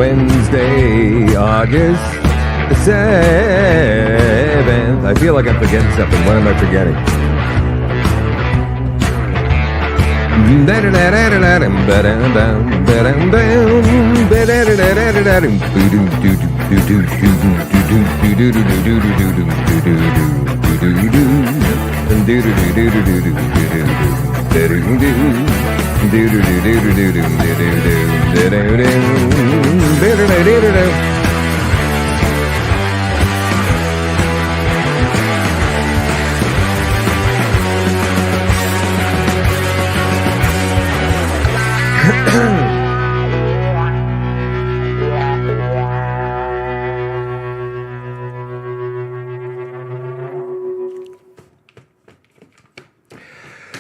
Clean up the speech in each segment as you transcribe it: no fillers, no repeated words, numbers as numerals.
Wednesday, August 7th. I feel like I'm forgetting something. What am I forgetting?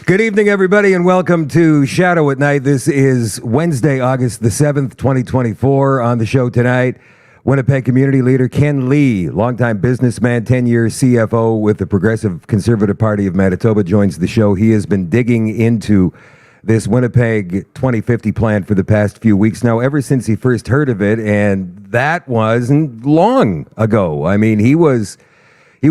Good evening, everybody, and welcome to Shadow at Night. This is Wednesday, August the 7th, 2024. On the show tonight, Winnipeg community leader Ken Lee, longtime businessman, 10-year CFO with the Progressive Conservative Party of Manitoba, joins the show. He has been digging into this Winnipeg 2050 plan for the past few weeks now, ever since he first heard of it, and that wasn't long ago. I mean, he was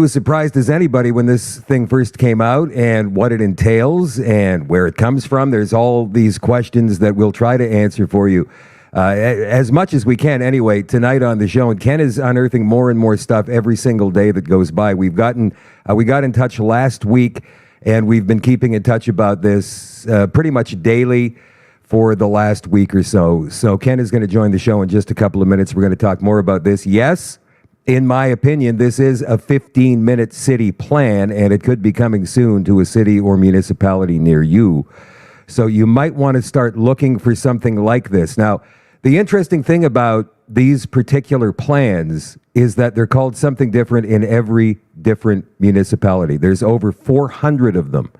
surprised as anybody when this thing first came out and what it entails and where it comes from. There's all these questions that we'll try to answer for you as much as we can anyway tonight on the show. And Ken is unearthing more and more stuff every single day that goes by. We got in touch last week, and we've been keeping in touch about this pretty much daily for the last week or so. So Ken is going to join the show in just a couple of minutes. We're going to talk more about this. Yes, in my opinion, this is a 15-minute city plan, and it could be coming soon to a city or municipality near you. So you might want to start looking for something like this. Now, the interesting thing about these particular plans is that they're called something different in every different municipality. There's over 400 of them.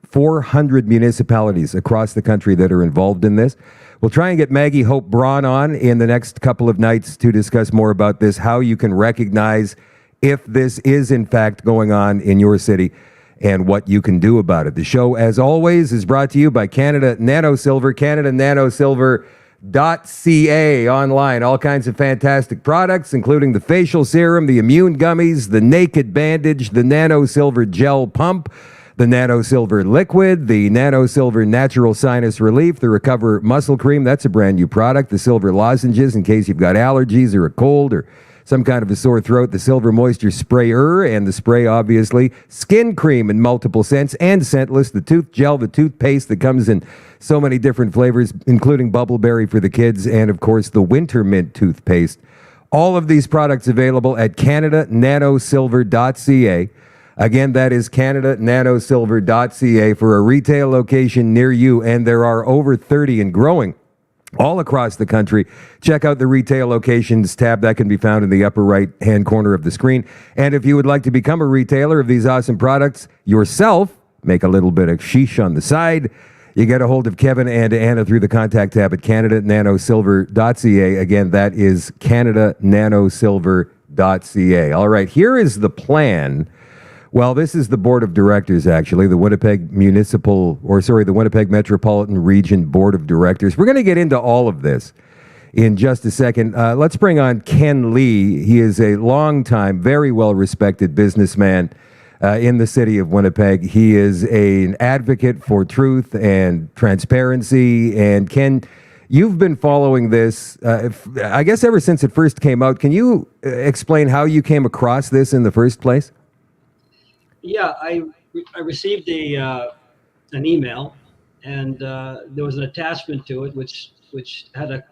400 municipalities across the country that are involved in this. We'll try and get Maggie Hope Braun on in the next couple of nights to discuss more about this, how you can recognize if this is in fact going on in your city and what you can do about it. The show, as always, is brought to you by Canada Nano Silver, CanadaNanoSilver.ca online. All kinds of fantastic products, including the facial serum, the immune gummies, the naked bandage, the Nano Silver gel pump, the Nano Silver liquid, the Nano Silver natural sinus relief, the Recover muscle cream, that's a brand new product, the Silver lozenges in case you've got allergies or a cold or some kind of a sore throat, the Silver moisture sprayer and the spray, obviously, skin cream in multiple scents and scentless, the tooth gel, the toothpaste that comes in so many different flavors, including bubbleberry for the kids, and of course the winter mint toothpaste. All of these products available at CanadaNanoSilver.ca. Again, that is CanadaNanoSilver.ca for a retail location near you, and there are over 30 and growing all across the country. Check out the retail locations tab that can be found in the upper right-hand corner of the screen. And if you would like to become a retailer of these awesome products yourself, make a little bit of sheesh on the side, you get a hold of Kevin and Anna through the contact tab at CanadaNanoSilver.ca. Again, that is CanadaNanoSilver.ca. All right, here is the plan. Well, this is the board of directors, actually, the Winnipeg Metropolitan Region Board of Directors. We're going to get into all of this in just a second. Let's bring on Ken Lee. He is a longtime, very well-respected businessman in the city of Winnipeg. He is an advocate for truth and transparency. And Ken, you've been following this, I guess, ever since it first came out. Can you explain how you came across this in the first place? Yeah, I received an email, and there was an attachment to it, which had a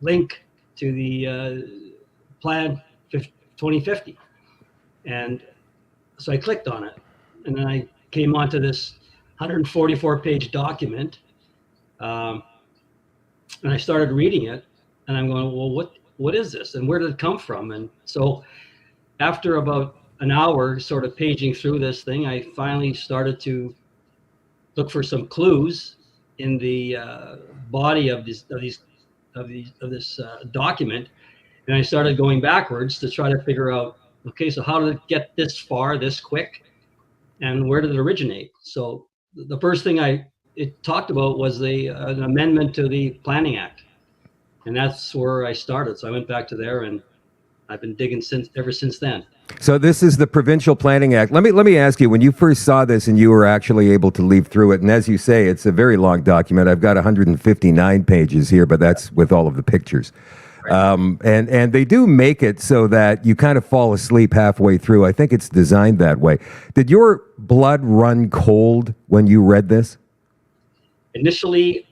link to the Plan 2050, and so I clicked on it, and then I came onto this 144-page document, and I started reading it, and I'm going, well, what is this, and where did it come from? And so, after about an hour sort of paging through this thing, I finally started to look for some clues in the body of this document, and I started going backwards to try to figure out, okay, so how did it get this far, this quick, and where did it originate? So the first thing it talked about was an amendment to the Planning Act, And that's where I started. So I went back to there, and I've been digging ever since then. So this is the Provincial Planning Act. Let me ask you, when you first saw this and you were actually able to leaf through it, and as you say, it's a very long document. I've got 159 pages here, but that's with all of the pictures. And they do make it so that you kind of fall asleep halfway through. I think it's designed that way. Did your blood run cold when you read this? Initially,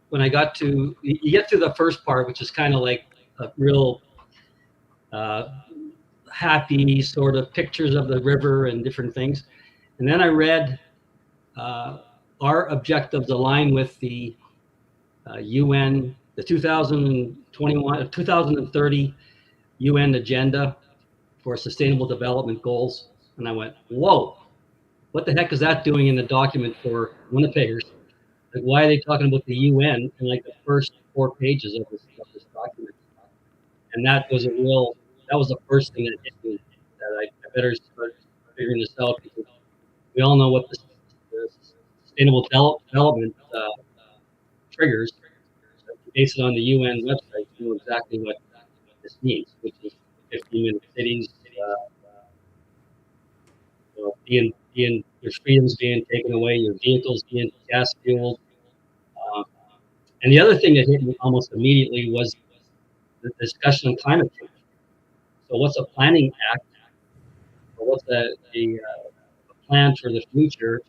when I got to, you get through the first part, which is kind of like a real happy sort of pictures of the river and different things. And then I read our objectives align with the UN, the 2030 UN agenda for sustainable development goals. And I went, whoa, what the heck is that doing in the document for Winnipeggers? Like, why are they talking about the UN in like the first 4 pages of this document? And that was the first thing that hit me, that I better start figuring this out, because we all know what the sustainable development triggers. So based on the UN website, you know exactly what this means, which is 15-minute cities, being your freedoms being taken away, your vehicles being gas fueled. And the other thing that hit me almost immediately was the discussion on climate change. So what's a planning act, or what's the plan for the future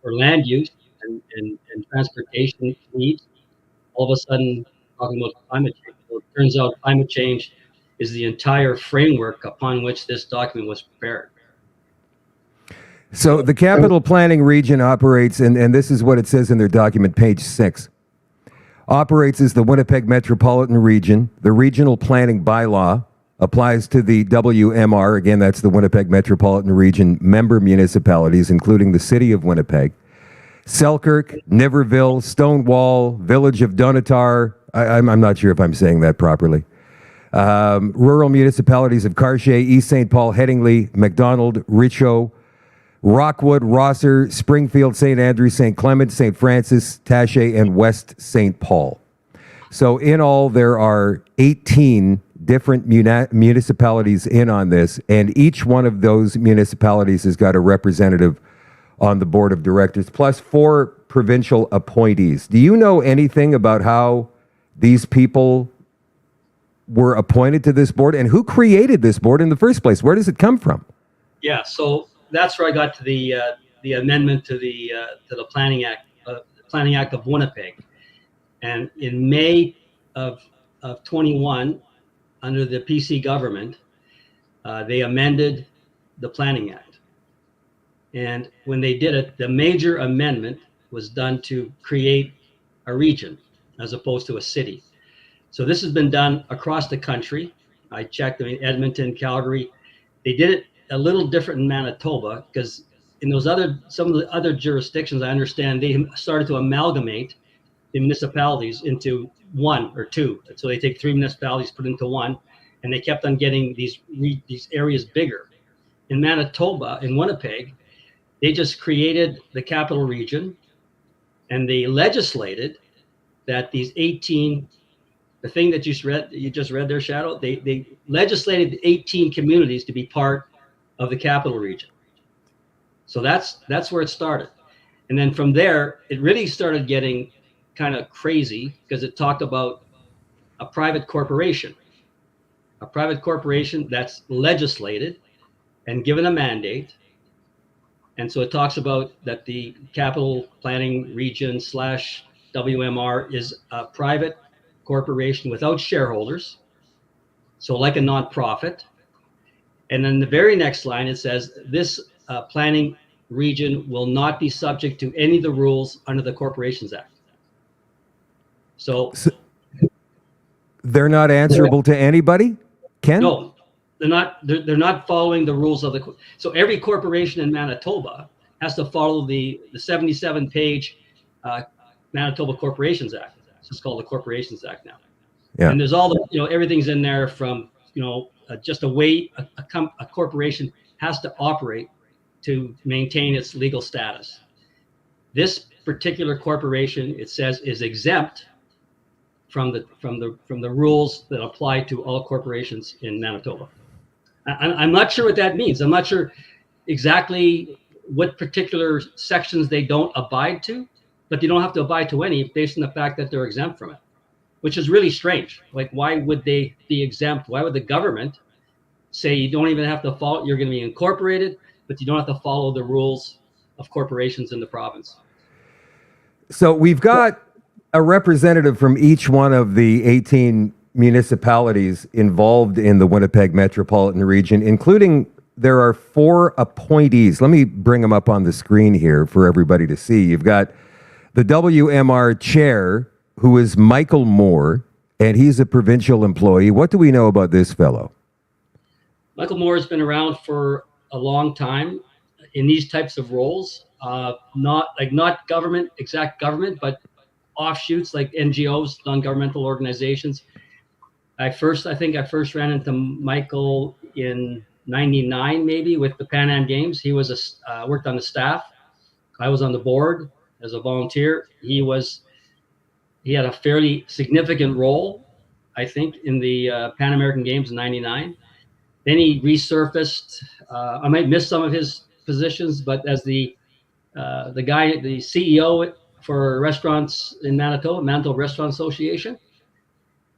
for land use and transportation needs? All of a sudden talking about climate change. So it turns out climate change is the entire framework upon which this document was prepared. So the Capital Planning Region operates, and this is what it says in their document, page 6. Operates as the Winnipeg Metropolitan Region. The regional planning bylaw applies to the WMR, again, that's the Winnipeg Metropolitan Region member municipalities, including the City of Winnipeg, Selkirk, Niverville, Stonewall, Village of Donatar. I'm not sure if I'm saying that properly. Rural municipalities of Cartier, East St. Paul, Headingley, McDonald, Richaud, Rockwood, Rosser, Springfield, St. Andrews, St. Clement, St. Francis, Taché, and West St. Paul. So in all, there are 18 different municipalities in on this, and each one of those municipalities has got a representative on the board of directors, plus 4 provincial appointees. Do you know anything about how these people were appointed to this board, and who created this board in the first place? Where does it come from? Yeah, so that's where I got to the amendment to the Planning Act, Planning Act of Winnipeg, and in May of 21, under the PC government, they amended the Planning Act. And when they did it, the major amendment was done to create a region as opposed to a city. So this has been done across the country. I checked in Edmonton, Calgary. They did it a little different in Manitoba, because in some of the other jurisdictions, I understand they started to amalgamate the municipalities into 1 or 2. So they take 3 municipalities, put into 1, and they kept on getting these areas bigger. In Manitoba, in Winnipeg, they just created the capital region, and they legislated that these 18, the thing that you just read there, Shadow, they legislated 18 communities to be part of the capital region. So that's where it started. And then from there, it really started getting kind of crazy, because it talked about a private corporation that's legislated and given a mandate. And so it talks about that the capital planning region / WMR is a private corporation without shareholders, so like a nonprofit. And then the very next line, it says this planning region will not be subject to any of the rules under the Corporations Act. So they're not answerable to anybody, Ken? No, they're not following the rules of the. So every corporation in Manitoba has to follow the 77-page Manitoba Corporations Act. It's just called the Corporations Act now. Yeah. And there's all the, everything's in there from, just a way a corporation has to operate to maintain its legal status. This particular corporation, it says, is exempt from the rules that apply to all corporations in Manitoba. I'm not sure what that means. I'm not sure exactly what particular sections they don't abide to, but they don't have to abide to any based on the fact that they're exempt from it, which is really strange. Like, why would they be exempt? Why would the government say you don't even have to follow, you're going to be incorporated, but you don't have to follow the rules of corporations in the province? So we've got a representative from each one of the 18 municipalities involved in the Winnipeg Metropolitan region, including there are 4 appointees. Let me bring them up on the screen here for everybody to see. You've got the WMR chair, who is Michael Moore, and he's a provincial employee. What do we know about this fellow? Michael Moore has been around for a long time in these types of roles, not government, exact government, but offshoots like NGOs, non-governmental organizations. I think I first ran into Michael in '99, maybe, with the Pan Am Games. He was worked on the staff. I was on the board as a volunteer. He had a fairly significant role, I think, in the Pan American Games in '99. Then he resurfaced. I might miss some of his positions, but as the CEO for restaurants in Manitoba Restaurant Association.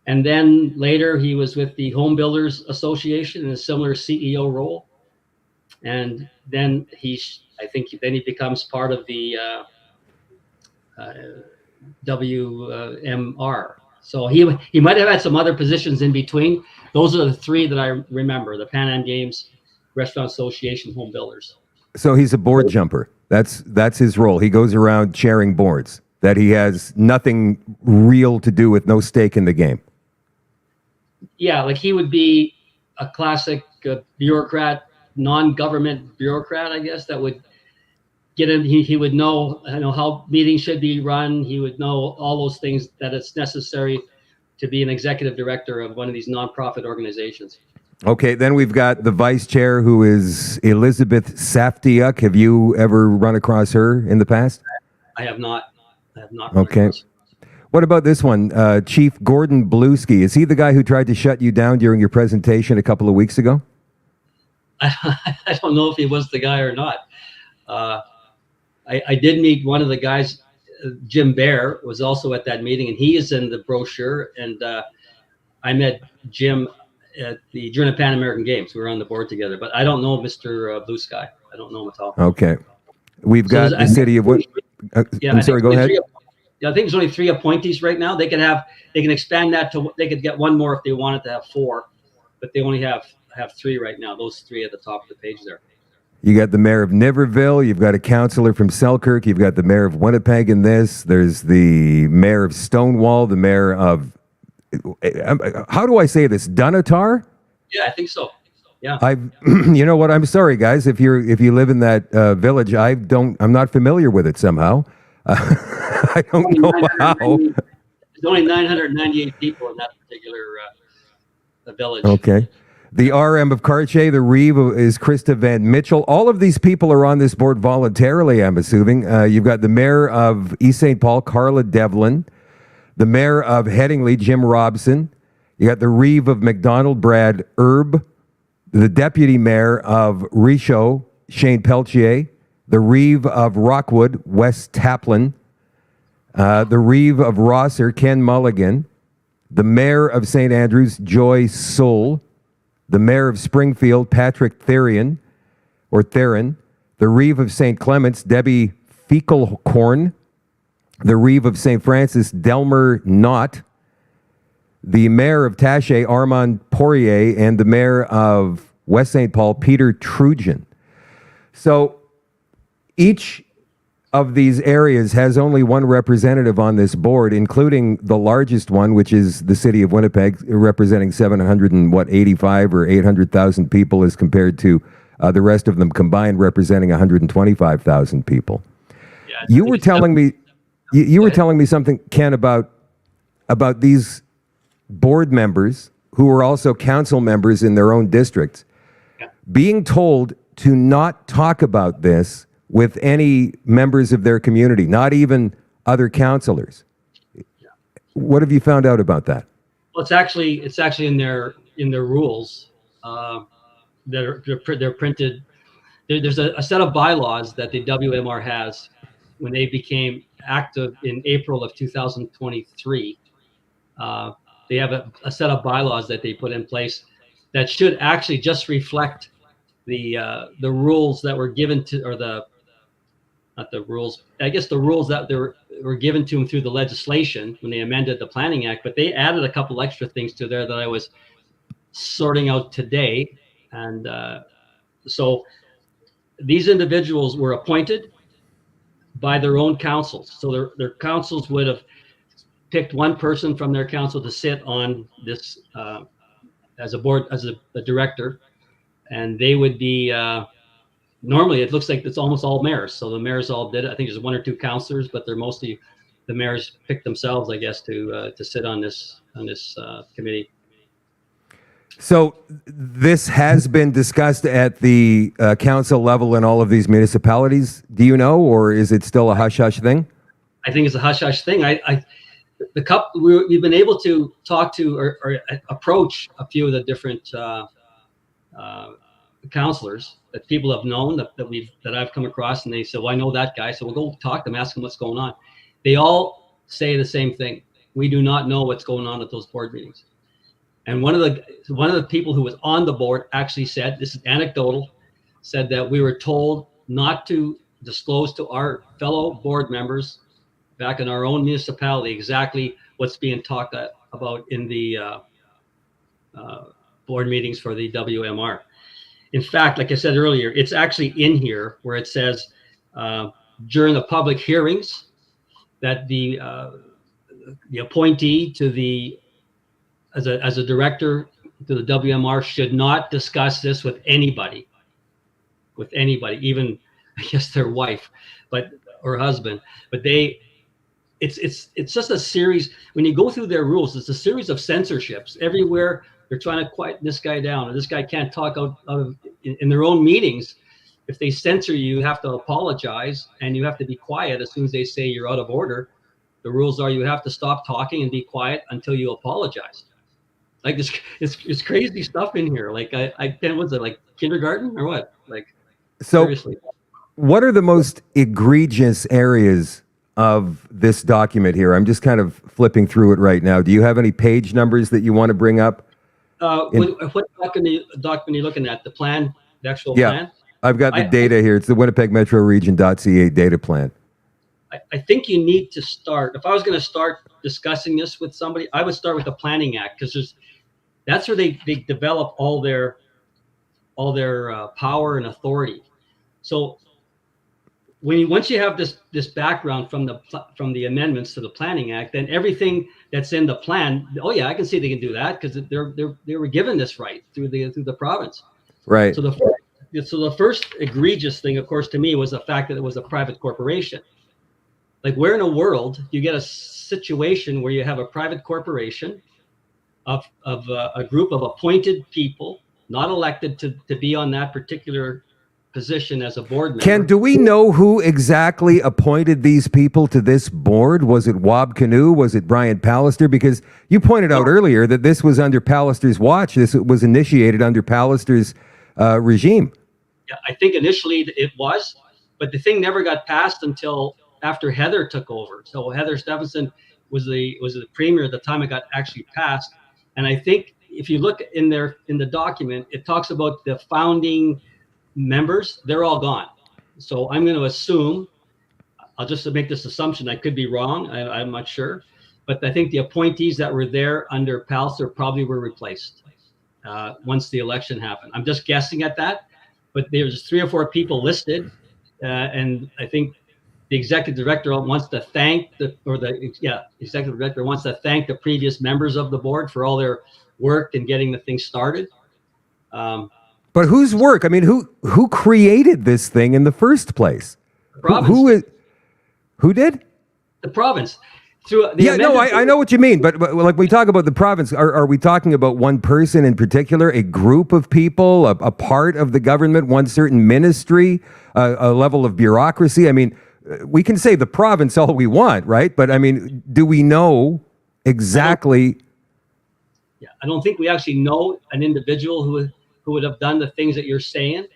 And then later he was with the Home Builders Association in a similar CEO role. And then he becomes part of the WMR. So he might have had some other positions in between. Those are the 3 that I remember: the Pan Am Games, Restaurant Association, Home Builders. So he's a board jumper. That's his role. He goes around chairing boards that he has nothing real to do with, no stake in the game. Yeah, like he would be a classic bureaucrat, non-government bureaucrat, I guess, that would get in. He would know how meetings should be run. He would know all those things that it's necessary to be an executive director of one of these nonprofit organizations. Okay, then we've got the vice chair, who is Elizabeth Saftiuk. Have you ever run across her in the past? I have not. Okay. What about this one? Chief Gordon Bluesky. Is he the guy who tried to shut you down during your presentation a couple of weeks ago? I don't know if he was the guy or not. I did meet one of the guys. Jim Bear was also at that meeting, and he is in the brochure. And I met Jim during the Pan American Games. We were on the board together, but I don't know Mr. Blue Sky. I don't know him at all. Okay. We've got the city of what? I'm sorry, go ahead. I think there's only 3 appointees right now. They can expand that to, they could get 1 more if they wanted to have 4, but they only have 3 right now. Those 3 at the top of the page there. You got the mayor of Niverville. You've got a councillor from Selkirk. You've got the mayor of Winnipeg in this. There's the mayor of Stonewall, the mayor of, how do I say this? Dunatar? Yeah, I think so. Yeah. You know what? I'm sorry, guys. If you live in that village, I'm not familiar with it somehow. I don't know how. There's only 998 people in that particular village. Okay. The RM of Cartier, the Reeve is Krista Van Mitchell. All of these people are on this board voluntarily, I'm assuming. You've got the mayor of East St. Paul, Carla Devlin. The mayor of Headingley, Jim Robson. You got the Reeve of McDonald, Brad Erb. The deputy mayor of Richaud, Shane Peltier. The Reeve of Rockwood, Wes Taplin. The Reeve of Rosser, Ken Mulligan. The mayor of St. Andrews, Joy Soul. The mayor of Springfield, Patrick Theron. The Reeve of St. Clements, Debbie Feickelhorn. The Reeve of St. Francis, Delmer Knott. The mayor of Taché, Armand Poirier. And the mayor of West St. Paul, Peter Trujan. So each of these areas has only 1 representative on this board, including the largest one, which is the city of Winnipeg, representing 785 or 800,000 people, as compared to the rest of them combined, representing 125,000 people. Yeah, you were telling me something, Ken, about these board members who are also council members in their own districts, being told to not talk about this with any members of their community, not even other councillors. What have you found out about that? Well, it's actually in their rules they're printed. There's a set of bylaws that the WMR has when they became active in April of 2023. They have a set of bylaws that they put in place that should actually just reflect the rules that were given to, or not the rules, I guess the rules that were given to them through the legislation when they amended the Planning Act, but they added a couple extra things to there that I was sorting out today. And so these individuals were appointed by their own councils. So their councils would have picked one person from their council to sit on this as a board, as a director, and they would be normally it looks like it's almost all mayors. So the mayors all did it. I think there's one or two councillors, but they're mostly the mayors picked themselves, I guess, to sit on this committee. So this has been discussed at the council level in all of these municipalities. Do you know, or is it still a hush-hush thing? I think it's a hush-hush thing. We've been able to talk to or approach a few of the different counselors that people have known that I've come across, and they said, "Well, I know that guy, so we'll go talk to them, ask them what's going on." They all say the same thing: we do not know what's going on at those board meetings. And one of the people who was on the board actually said, this is anecdotal, said that we were told not to disclose to our fellow board members back in our own municipality exactly what's being talked about in the board meetings for the WMR. In fact, like I said earlier, it's actually in here where it says during the public hearings that the appointee to the as a director to the WMR should not discuss this with anybody, even I guess their wife, or husband. But it's just a series. When you go through their rules, it's a series of censorships everywhere. They're trying to quiet this guy down, or this guy can't talk out of in their own meetings. If they censor you, you have to apologize, and you have to be quiet as soon as they say you're out of order. The rules are you have to stop talking and be quiet until you apologize. Like this, it's crazy stuff in here. Like was it like kindergarten or what? Like, so seriously. What are the most egregious areas of this document here? I'm just kind of flipping through it right now. Do you have any page numbers that you want to bring up? What document are you looking at? The plan, the actual plan? I've got the data here. It's the Winnipeg Metro Region.ca data plan. I think you need to start. If I was going to start discussing this with somebody, I would start with the Planning Act, because that's where they develop all their power and authority. So once you have this background from the amendments to the Planning Act, then everything that's in the plan, oh yeah, I can see they can do that because they were given this right through the province. Right. So the first egregious thing, of course, to me was the fact that it was a private corporation. Like, where in the world you get a situation where you have a private corporation of a group of appointed people, not elected to be on that particular position as a board member? Do we know who exactly appointed these people to this board? Was it Wab Canoe? Was it Brian Pallister? Because you pointed out earlier that this was under Pallister's watch. This was initiated under Pallister's regime. Yeah, I think initially it was, but the thing never got passed until after Heather took over. So Heather Stephenson was the premier at the time it got actually passed. And I think if you look in the document, it talks about the founding members. They're all gone. So I'm going to assume, I'll just make this assumption. I could be wrong. I'm not sure. But I think the appointees that were there under Pallister probably were replaced once the election happened. I'm just guessing at that. But there's 3 or 4 people listed. And I think the executive director wants to thank executive director wants to thank the previous members of the board for all their work in getting the thing started. But whose work? I mean, who created this thing in the first place? The province. Who did? The province. I know what you mean. But like, we talk about the province, are we talking about one person in particular, a group of people, a part of the government, one certain ministry, a level of bureaucracy? I mean, we can say the province all we want, right? But I mean, do we know exactly. I don't think we actually know an individual who would have done the things that you're saying.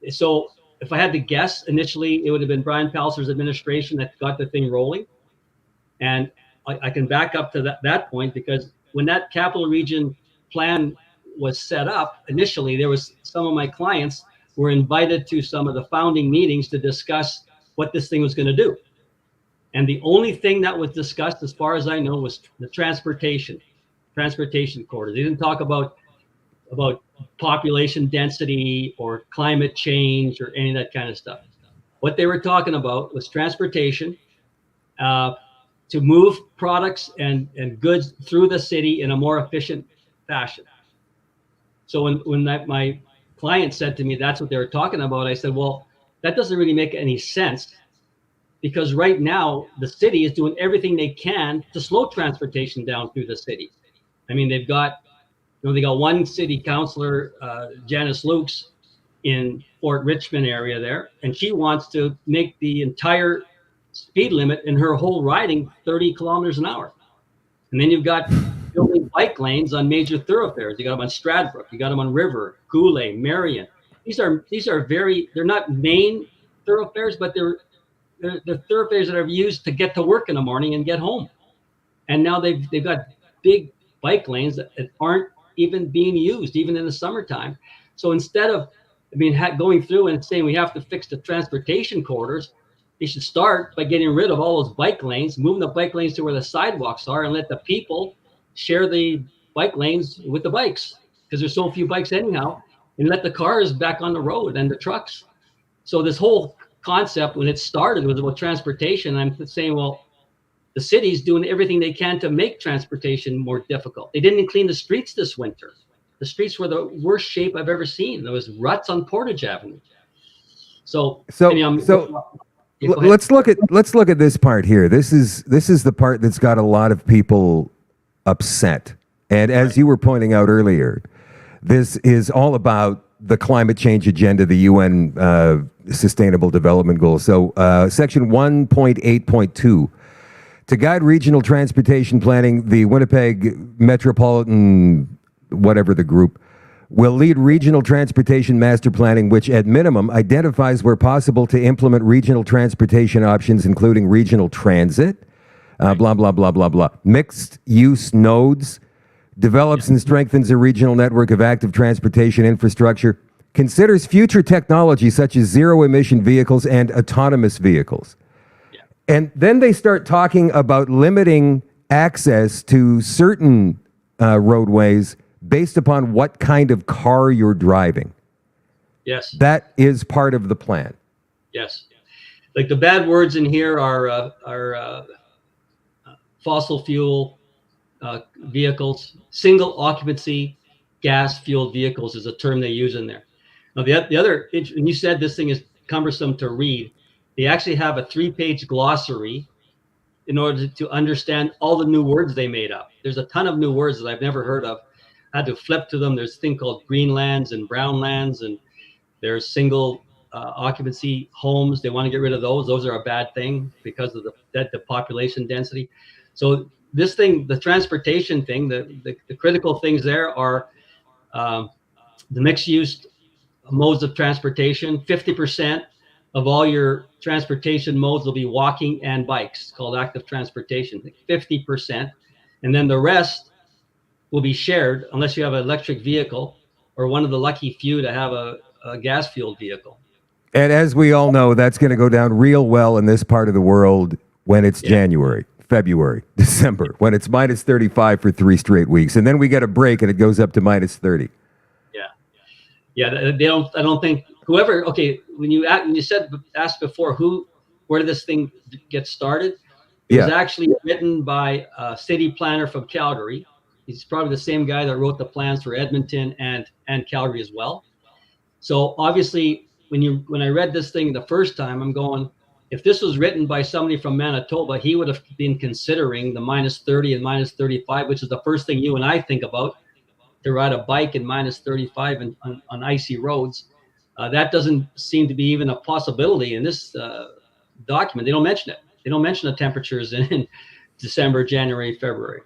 So if I had to guess, initially it would have been Brian Palliser's administration that got the thing rolling. And I can back up to that point, because when that capital region plan was set up, initially there was some of my clients were invited to some of the founding meetings to discuss what this thing was going to do. And the only thing that was discussed, as far as I know, was the transportation corridors. They didn't talk about population density or climate change or any of that kind of stuff. What they were talking about was transportation, to move products and goods through the city in a more efficient fashion. So when my client said to me that's what they were talking about, I said, well, that doesn't really make any sense, because right now the city is doing everything they can to slow transportation down through the city. I mean, they got one city councilor, Janice Lukes, in Fort Richmond area there, and she wants to make the entire speed limit in her whole riding 30 kilometers an hour. And then you've got building bike lanes on major thoroughfares. You got them on Stradbrook, you got them on River, Goulet, Marion. These are they're not main thoroughfares, but they're thoroughfares that are used to get to work in the morning and get home. And now they've got big bike lanes that aren't even being used, even in the summertime. So instead of going through and saying we have to fix the transportation corridors, they should start by getting rid of all those bike lanes, moving the bike lanes to where the sidewalks are, and let the people share the bike lanes with the bikes, because there's so few bikes anyhow, and let the cars back on the road and the trucks. So this whole concept, when it started, was about transportation. I'm saying, well, the city's doing everything they can to make transportation more difficult. They didn't even clean the streets this winter. The streets were the worst shape I've ever seen. There was ruts on Portage Avenue. Let's look at this part here. This is the part that's got a lot of people upset. And as you were pointing out earlier, this is all about the climate change agenda, the UN Sustainable Development Goals. So section 1.8.2, to guide regional transportation planning, the Winnipeg Metropolitan, whatever the group, will lead regional transportation master planning, which at minimum identifies where possible to implement regional transportation options, including regional transit, blah, blah, blah, blah, blah. Mixed use nodes, develops and strengthens a regional network of active transportation infrastructure, considers future technology such as zero emission vehicles and autonomous vehicles. Yeah. And then they start talking about limiting access to certain roadways based upon what kind of car you're driving. Yes. That is part of the plan. Yes. Like the bad words in here are fossil fuel vehicles, single occupancy gas fueled vehicles is a term they use in there. Now the other, and you said this thing is cumbersome to read, they actually have a 3-page glossary in order to understand all the new words they made up. There's a ton of new words that I've never heard of. I had to flip to them. There's a thing called green lands and brown lands, and there's single occupancy homes. They want to get rid of those. Those are a bad thing because of the population density. So this thing, the transportation thing, the critical things there are the mixed use modes of transportation. 50% of all your transportation modes will be walking and bikes. It's called active transportation, 50%. And then the rest will be shared unless you have an electric vehicle or one of the lucky few to have a gas fueled vehicle. And as we all know, that's going to go down real well in this part of the world when it's January, February, December, when it's minus 35 for 3 straight weeks. And then we get a break and it goes up to minus 30. Yeah. They don't, I don't think whoever, okay, when you asked before, where did this thing get started? It was actually written by a city planner from Calgary. He's probably the same guy that wrote the plans for Edmonton and Calgary as well. So obviously, when I read this thing the first time, I'm going, if this was written by somebody from Manitoba, he would have been considering the minus 30 and minus 35, which is the first thing you and I think about, to ride a bike in minus 35 on icy roads. That doesn't seem to be even a possibility in this document. They don't mention it. They don't mention the temperatures in December, January, February.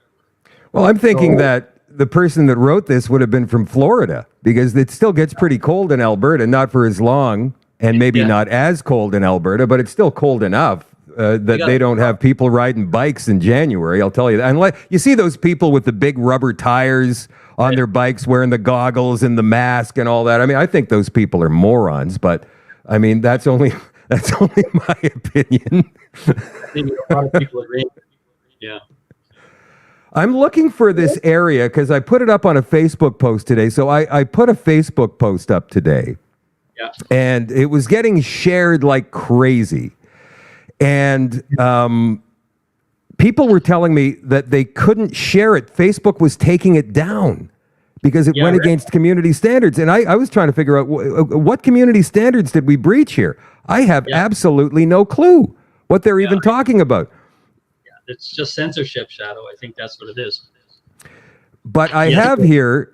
Well, I'm thinking So, that the person that wrote this would have been from Florida, because it still gets pretty cold in Alberta, not for as long, and maybe yeah, not as cold in Alberta, but it's still cold enough that got they it. don't have people riding bikes in January. I'll tell you that. Unless you see those people with the big rubber tires on their bikes, wearing the goggles and the mask and all that. I mean, I think those people are morons, but I mean, that's only my opinion. I think a lot of people agree. Yeah. I'm looking for this area because I put it up on a Facebook post today. So I put a Facebook post up today, Yeah. and it was getting shared like crazy. And people were telling me that they couldn't share it. Facebook was taking it down because it went Right. against community standards. And I was trying to figure out what community standards did we breach here? I have absolutely no clue what they're even talking about. It's just censorship, Shadow. I think that's what it is. But I have here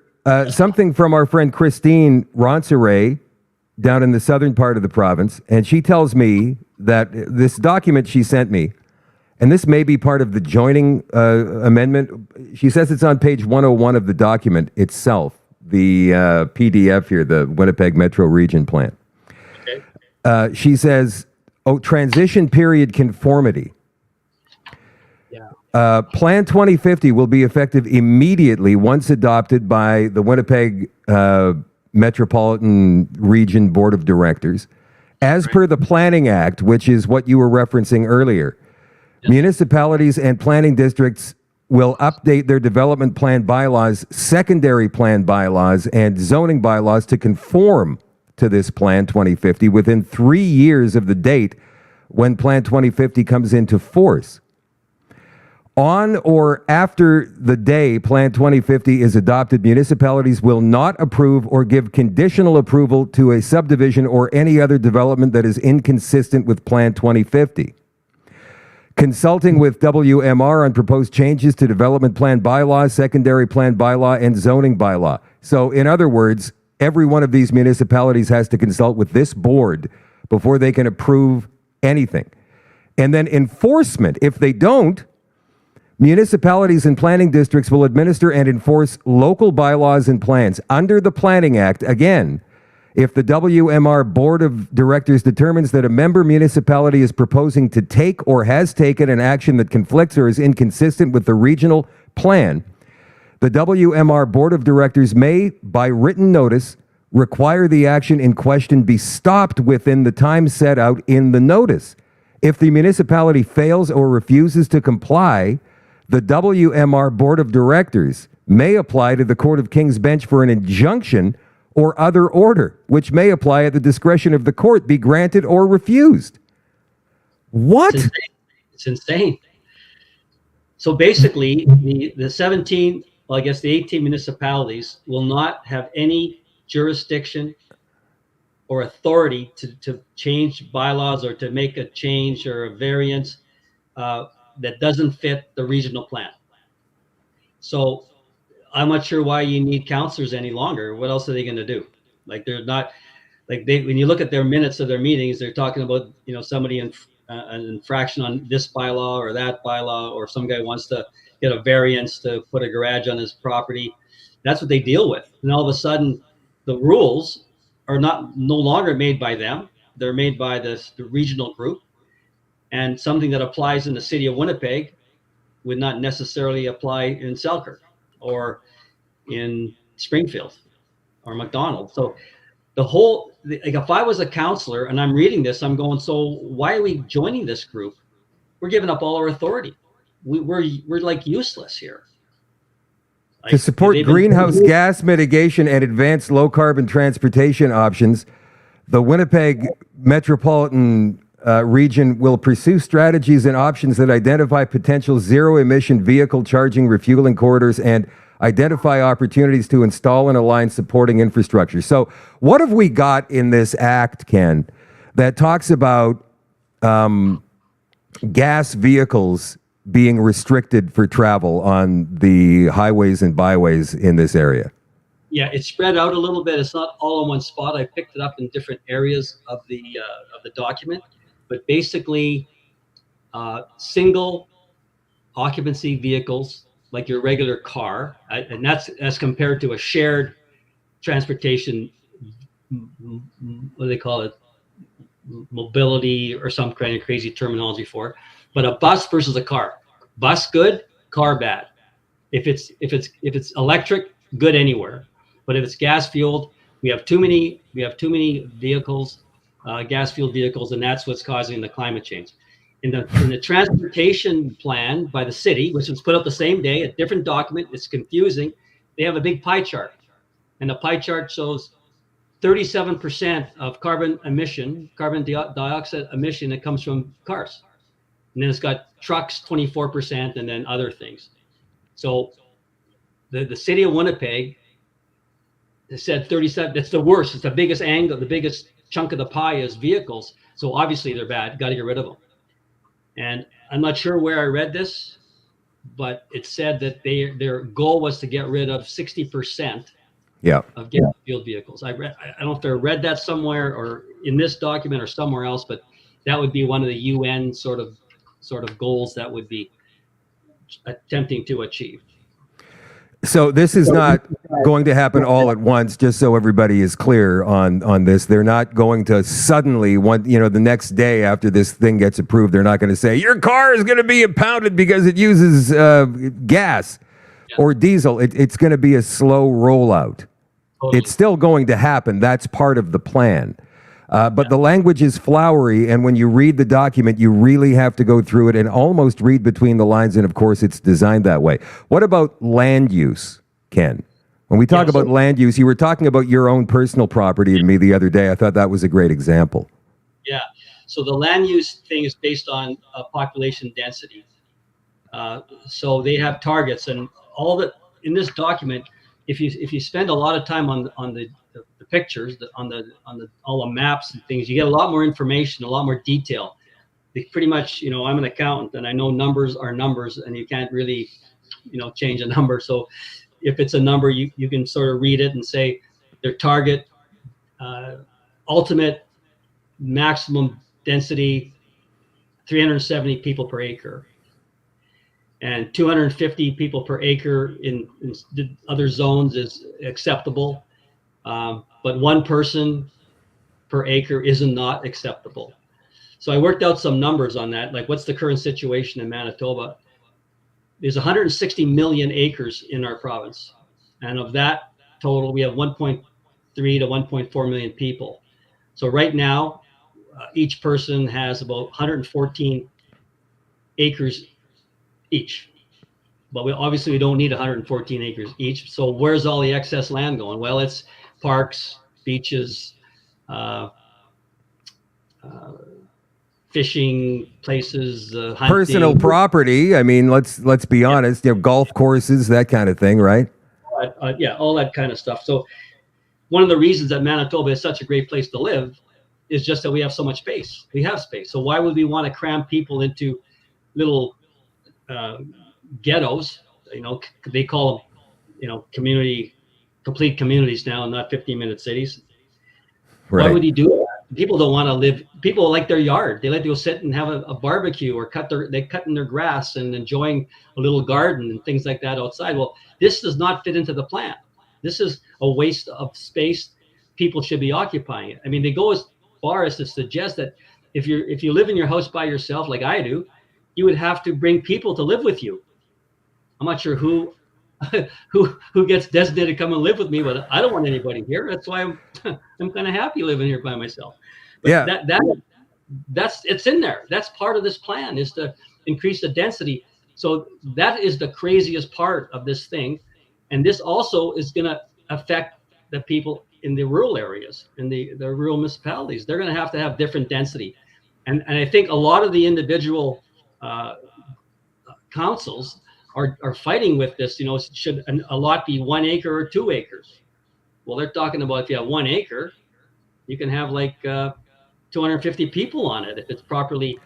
something from our friend Christine Ronseray down in the southern part of the province. And she tells me that this document she sent me, and this may be part of the joining amendment. She says it's on page 101 of the document itself, the PDF here, the Winnipeg Metro Region Plan. Okay. She says, transition period conformity. Plan 2050 will be effective immediately once adopted by the Winnipeg Metropolitan Region Board of Directors. As per the Planning Act, which is what you were referencing earlier, municipalities and planning districts will update their development plan bylaws, secondary plan bylaws, and zoning bylaws to conform to this Plan 2050 within 3 years of the date when Plan 2050 comes into force. On or after the day Plan 2050 is adopted, municipalities will not approve or give conditional approval to a subdivision or any other development that is inconsistent with Plan 2050. Consulting with WMR on proposed changes to development plan bylaws, secondary plan bylaw, and zoning bylaw. So, in other words, every one of these municipalities has to consult with this board before they can approve anything. And then enforcement, if they don't, municipalities and planning districts will administer and enforce local bylaws and plans under the Planning Act. Again, if the WMR Board of Directors determines that a member municipality is proposing to take or has taken an action that conflicts or is inconsistent with the regional plan, the WMR Board of Directors may, by written notice, require the action in question be stopped within the time set out in the notice. If the municipality fails or refuses to comply, the WMR Board of Directors may apply to the Court of King's Bench for an injunction or other order, which may apply at the discretion of the court, be granted or refused. What? It's insane. So basically, the 17, well, I guess the 18 municipalities will not have any jurisdiction or authority to change bylaws or to make a change or a variance that doesn't fit the regional plan. So I'm not sure why you need counselors any longer. What else are they going to do? Like, they're not, like, when you look at their minutes of their meetings, they're talking about, somebody in an infraction on this bylaw or that bylaw, or some guy wants to get a variance to put a garage on his property. That's what they deal with. And all of a sudden, the rules are no longer made by them. They're made by the regional group. And something that applies in the city of Winnipeg would not necessarily apply in Selkirk or in Springfield or McDonald. So like, if I was a counselor and I'm reading this, I'm going, so why are we joining this group? We're giving up all our authority. We're like useless here. To support greenhouse gas mitigation and advanced low carbon transportation options, the Winnipeg Metropolitan Region will pursue strategies and options that identify potential zero emission vehicle charging refueling corridors and identify opportunities to install and align supporting infrastructure. So what have we got in this act, Ken, that talks about gas vehicles being restricted for travel on the highways and byways in this area? Yeah, it's spread out a little bit. It's not all in one spot. I picked it up in different areas of the document, but basically, single occupancy vehicles like your regular car, and that's as compared to a shared transportation, what do they call it, mobility or some kind of crazy terminology for it. But a bus versus a car. Bus good, car bad. If it's electric, good anywhere. But if it's gas fueled, we have too many vehicles, gas fueled vehicles, and that's what's causing the climate change. In the transportation plan by the city, which was put out the same day, a different document, it's confusing. They have a big pie chart, and the pie chart shows 37% of carbon dioxide emission that comes from cars. And then it's got trucks, 24%, and then other things. So the city of Winnipeg has said 37, that's the worst. It's the biggest angle, the biggest chunk of the pie is vehicles. So obviously they're bad, got to get rid of them. And I'm not sure where I read this, but it said that their goal was to get rid of 60% of gas fueled vehicles. I don't know if I read that somewhere or in this document or somewhere else, but that would be one of the UN sort of goals that would be attempting to achieve. So this is not going to happen all at once, just so everybody is clear on this. They're not going to suddenly, the next day after this thing gets approved, they're not going to say, your car is going to be impounded because it uses gas or diesel. It's going to be a slow rollout. Totally. It's still going to happen. That's part of the plan. But the language is flowery, and when you read the document, you really have to go through it and almost read between the lines, and of course, it's designed that way. What about land use, Ken? When we talk about land use, you were talking about your own personal property and me the other day. I thought that was a great example. Yeah. So the land use thing is based on population density. So they have targets, and all that in this document, if you spend a lot of time on the pictures, on all the maps and things, you get a lot more information, a lot more detail. They pretty much, I'm an accountant and I know numbers are numbers, and you can't really, change a number. So if it's a number, you can sort of read it and say their target, ultimate maximum density, 370 people per acre. And 250 people per acre in other zones is acceptable. But one person per acre is not acceptable. So I worked out some numbers on that, like what's the current situation in Manitoba. There's 160 million acres in our province. And of that total, we have 1.3 to 1.4 million people. So right now, each person has about 114 acres each. But we don't need 114 acres each. So where's all the excess land going? Well, it's parks, beaches, fishing places, hunting. Personal property. I mean, let's be honest. Golf courses, that kind of thing, right? All that kind of stuff. So one of the reasons that Manitoba is such a great place to live is just that we have so much space. We have space. So why would we want to cram people into little ghettos? They call them, complete communities now, not 15-minute cities. Right. Why would you do that? People don't want to live. People like their yard. They like to go sit and have a barbecue or they cut in their grass and enjoying a little garden and things like that outside. Well, this does not fit into the plan. This is a waste of space. People should be occupying it. I mean, they go as far as to suggest that if you live in your house by yourself, like I do, you would have to bring people to live with you. I'm not sure who gets designated to come and live with me, but I don't want anybody here. That's why I'm kind of happy living here by myself. But that's it's in there. That's part of this plan, is to increase the density. So that is the craziest part of this thing. And this also is going to affect the people in the rural areas, in the rural municipalities. They're going to have different density. And I think a lot of the individual councils are fighting with this. Should a lot be 1 acre or 2 acres? Well, they're talking about if you have 1 acre, you can have like 250 people on it if it's properly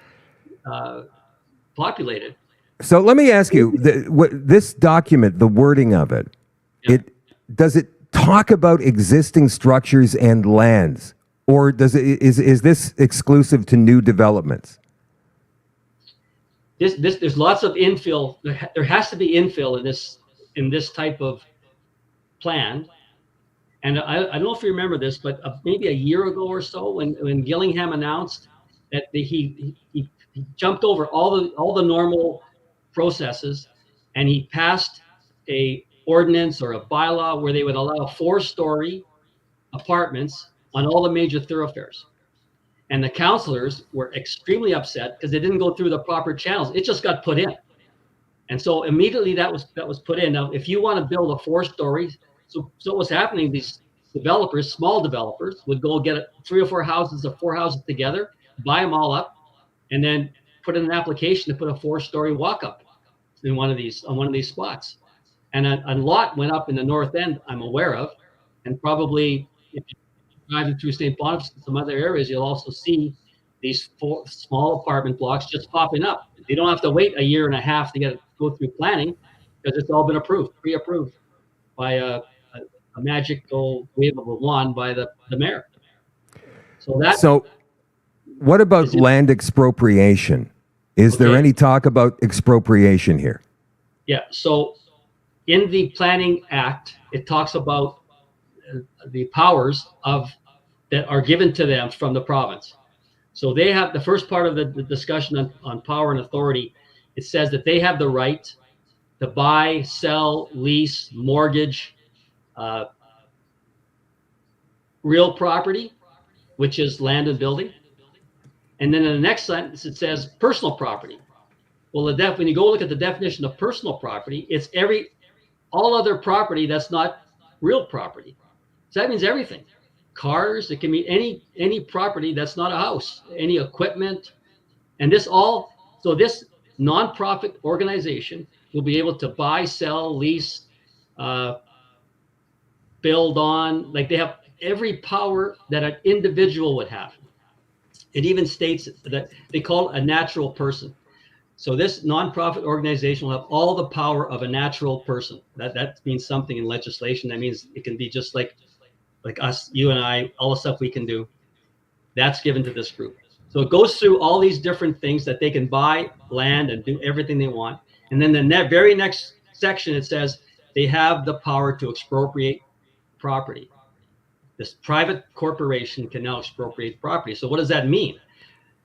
populated. So let me ask you, this document, the wording of it, does it talk about existing structures and lands, or is this exclusive to new developments? there's lots of infill. There has to be infill in this type of plan. And I don't know if you remember this, but maybe a year ago or so, when Gillingham announced that he jumped over all the normal processes, and he passed a ordinance or a bylaw where they would allow 4-story apartments on all the major thoroughfares. And the councillors were extremely upset because they didn't go through the proper channels. It just got put in. And so immediately that was put in. Now, if you want to build a 4-story, so what's happening, these developers, small developers, would go get 3 or 4 houses or 4 houses together, buy them all up, and then put in an application to put a 4-story walk-up in on one of these spots. And a lot went up in the north end, I'm aware of, and probably if you drive through St. Boniface and some other areas, you'll also see these 4 small apartment blocks just popping up. You don't have to wait a year and a half to go through planning, because it's all been pre-approved by a magical wave of a wand by the mayor. So what about land expropriation? Is there any talk about expropriation here? Yeah. So in the Planning Act, it talks about the powers that are given to them from the province. So they have the first part of the discussion on power and authority. It says that they have the right to buy, sell, lease, mortgage, real property, which is land and building. And then in the next sentence, it says personal property. Well, when you go look at the definition of personal property, it's all other property that's not real property. So that means everything. Cars, it can be any property that's not a house, any equipment. And this nonprofit organization will be able to buy, sell, lease, build on, like they have every power that an individual would have. It even states that they call it a natural person. So this nonprofit organization will have all the power of a natural person. That means something in legislation. That means it can be just like us, you and I, all the stuff we can do. That's given to this group. So it goes through all these different things that they can buy land and do everything they want. And then the very next section, it says they have the power to expropriate property. This private corporation can now expropriate property. So what does that mean?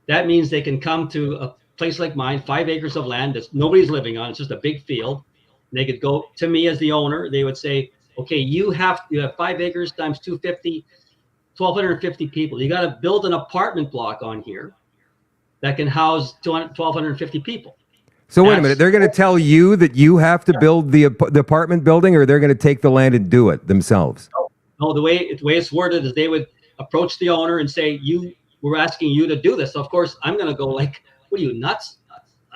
That means they can come to a place like mine, 5 acres of land that nobody's living on. It's just a big field. And they could go to me as the owner. They would say, okay, you have 5 acres times 250, 1,250 people. You got to build an apartment block on here that can house 1,250 people. So wait a minute, they're going to tell you that you have to build the apartment building, or they're going to take the land and do it themselves? No, the way it's worded is they would approach the owner and say, we're asking you to do this. So of course, I'm going to go like, what are you, nuts?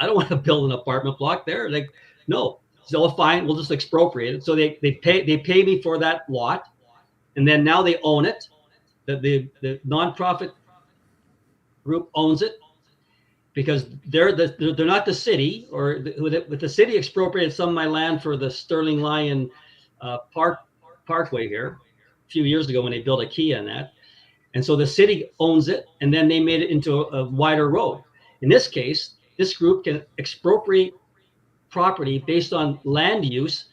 I don't want to build an apartment block there. Like, no. So fine, we'll just expropriate it. So they pay me for that lot, and then now they own it. The nonprofit group owns it because they're not the city, or the city expropriated some of my land for the Sterling Lion Parkway here a few years ago when they built a key on that. And so the city owns it, and then they made it into a wider road. In this case, this group can expropriate property based on land use,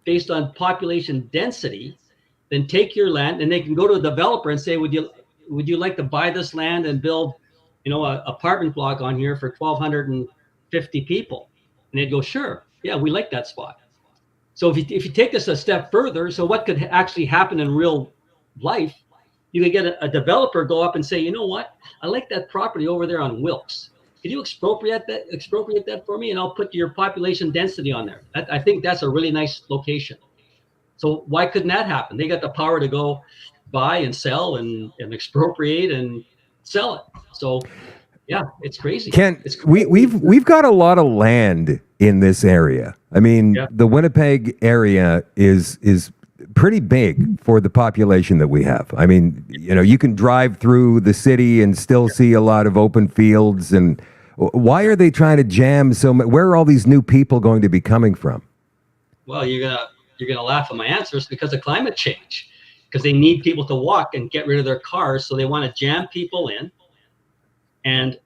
based on population density, then take your land, and they can go to a developer and say, would you like to buy this land and build, an apartment block on here for 1,250 people? And they'd go, sure, yeah, we like that spot. So if you take this a step further, so what could actually happen in real life? You could get a developer go up and say, you know what? I like that property over there on Wilkes. Can you expropriate that for me? And I'll put your population density on there. I think that's a really nice location. So why couldn't that happen? They got the power to go buy and sell and expropriate and sell it. So yeah, it's crazy. Ken, we've got a lot of land in this area. I mean, the Winnipeg area is pretty big for the population that we have. I mean, you can drive through the city and still see a lot of open fields. And why are they trying to jam so much? Where are all these new people going to be coming from? Well, you're gonna laugh at my answers, because of climate change, because they need people to walk and get rid of their cars, so they want to jam people in. And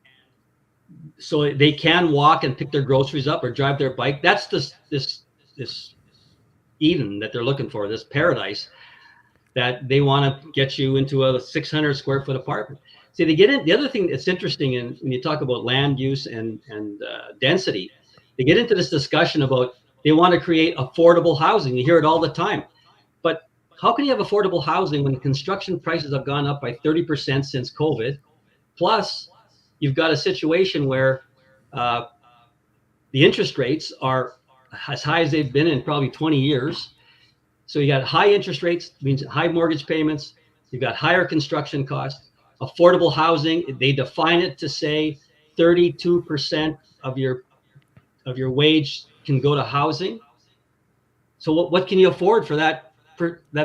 so they can walk and pick their groceries up or drive their bike. That's this Eden that they're looking for, this paradise that they want to get you into a 600 square foot apartment. See, they get in. The other thing that's interesting, when you talk about land use and density, they get into this discussion about they want to create affordable housing. You hear it all the time. But how can you have affordable housing when construction prices have gone up by 30% since COVID? Plus, you've got a situation where the interest rates are as high as they've been in probably 20 years. So you got high interest rates, means high mortgage payments. You've got higher construction costs. Affordable housing, they define it to say 32% of your wage can go to housing. So what can you afford for that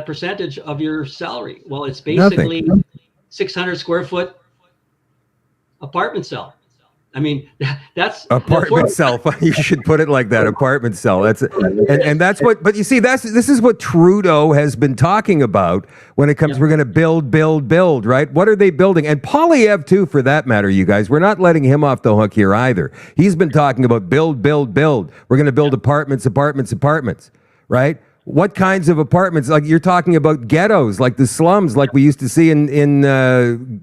percentage of your salary? Well, it's basically nothing. 600 square foot apartment cell. I mean, that's apartment cell. You should put it like that, apartment cell. That's and that's what. But you see, this is what Trudeau has been talking about when it comes. We're going to build, right? What are they building? And Poilievre too, for that matter. You guys, we're not letting him off the hook here either. He's been talking about build. We're going to build apartments, right? What kinds of apartments? Like you're talking about ghettos, like the slums, like we used to see in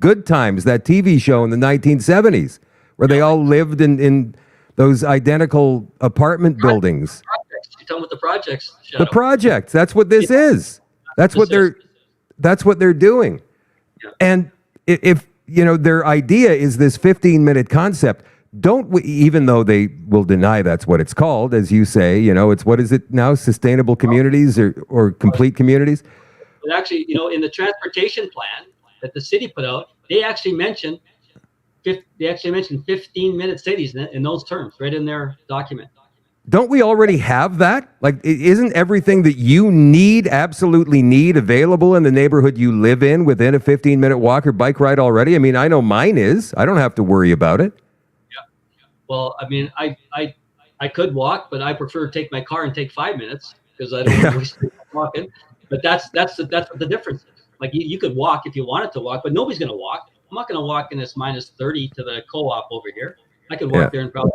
Good Times, that TV show in the 1970s. Where they all lived in those identical apartment buildings. You're talking about the projects. Shadow. The projects. That's what this is. That's what they're doing. Yeah. And if their idea is this 15-minute concept, don't we? Even though they will deny that's what it's called, as you say, it's what is it now? Sustainable communities or complete communities. But actually, in the transportation plan that the city put out, they actually mentioned 15-minute cities in those terms, right in their document. Don't we already have that? Like, isn't everything that you absolutely need, available in the neighborhood you live in within a 15-minute walk or bike ride already? I mean, I know mine is. I don't have to worry about it. Yeah. Well, I mean, I could walk, but I prefer to take my car and take 5 minutes because I don't want to waste time walking. But that's the difference. Like you could walk if you wanted to walk, but nobody's going to walk. I'm not going to walk in this minus 30 to the co-op over here. I could walk there in probably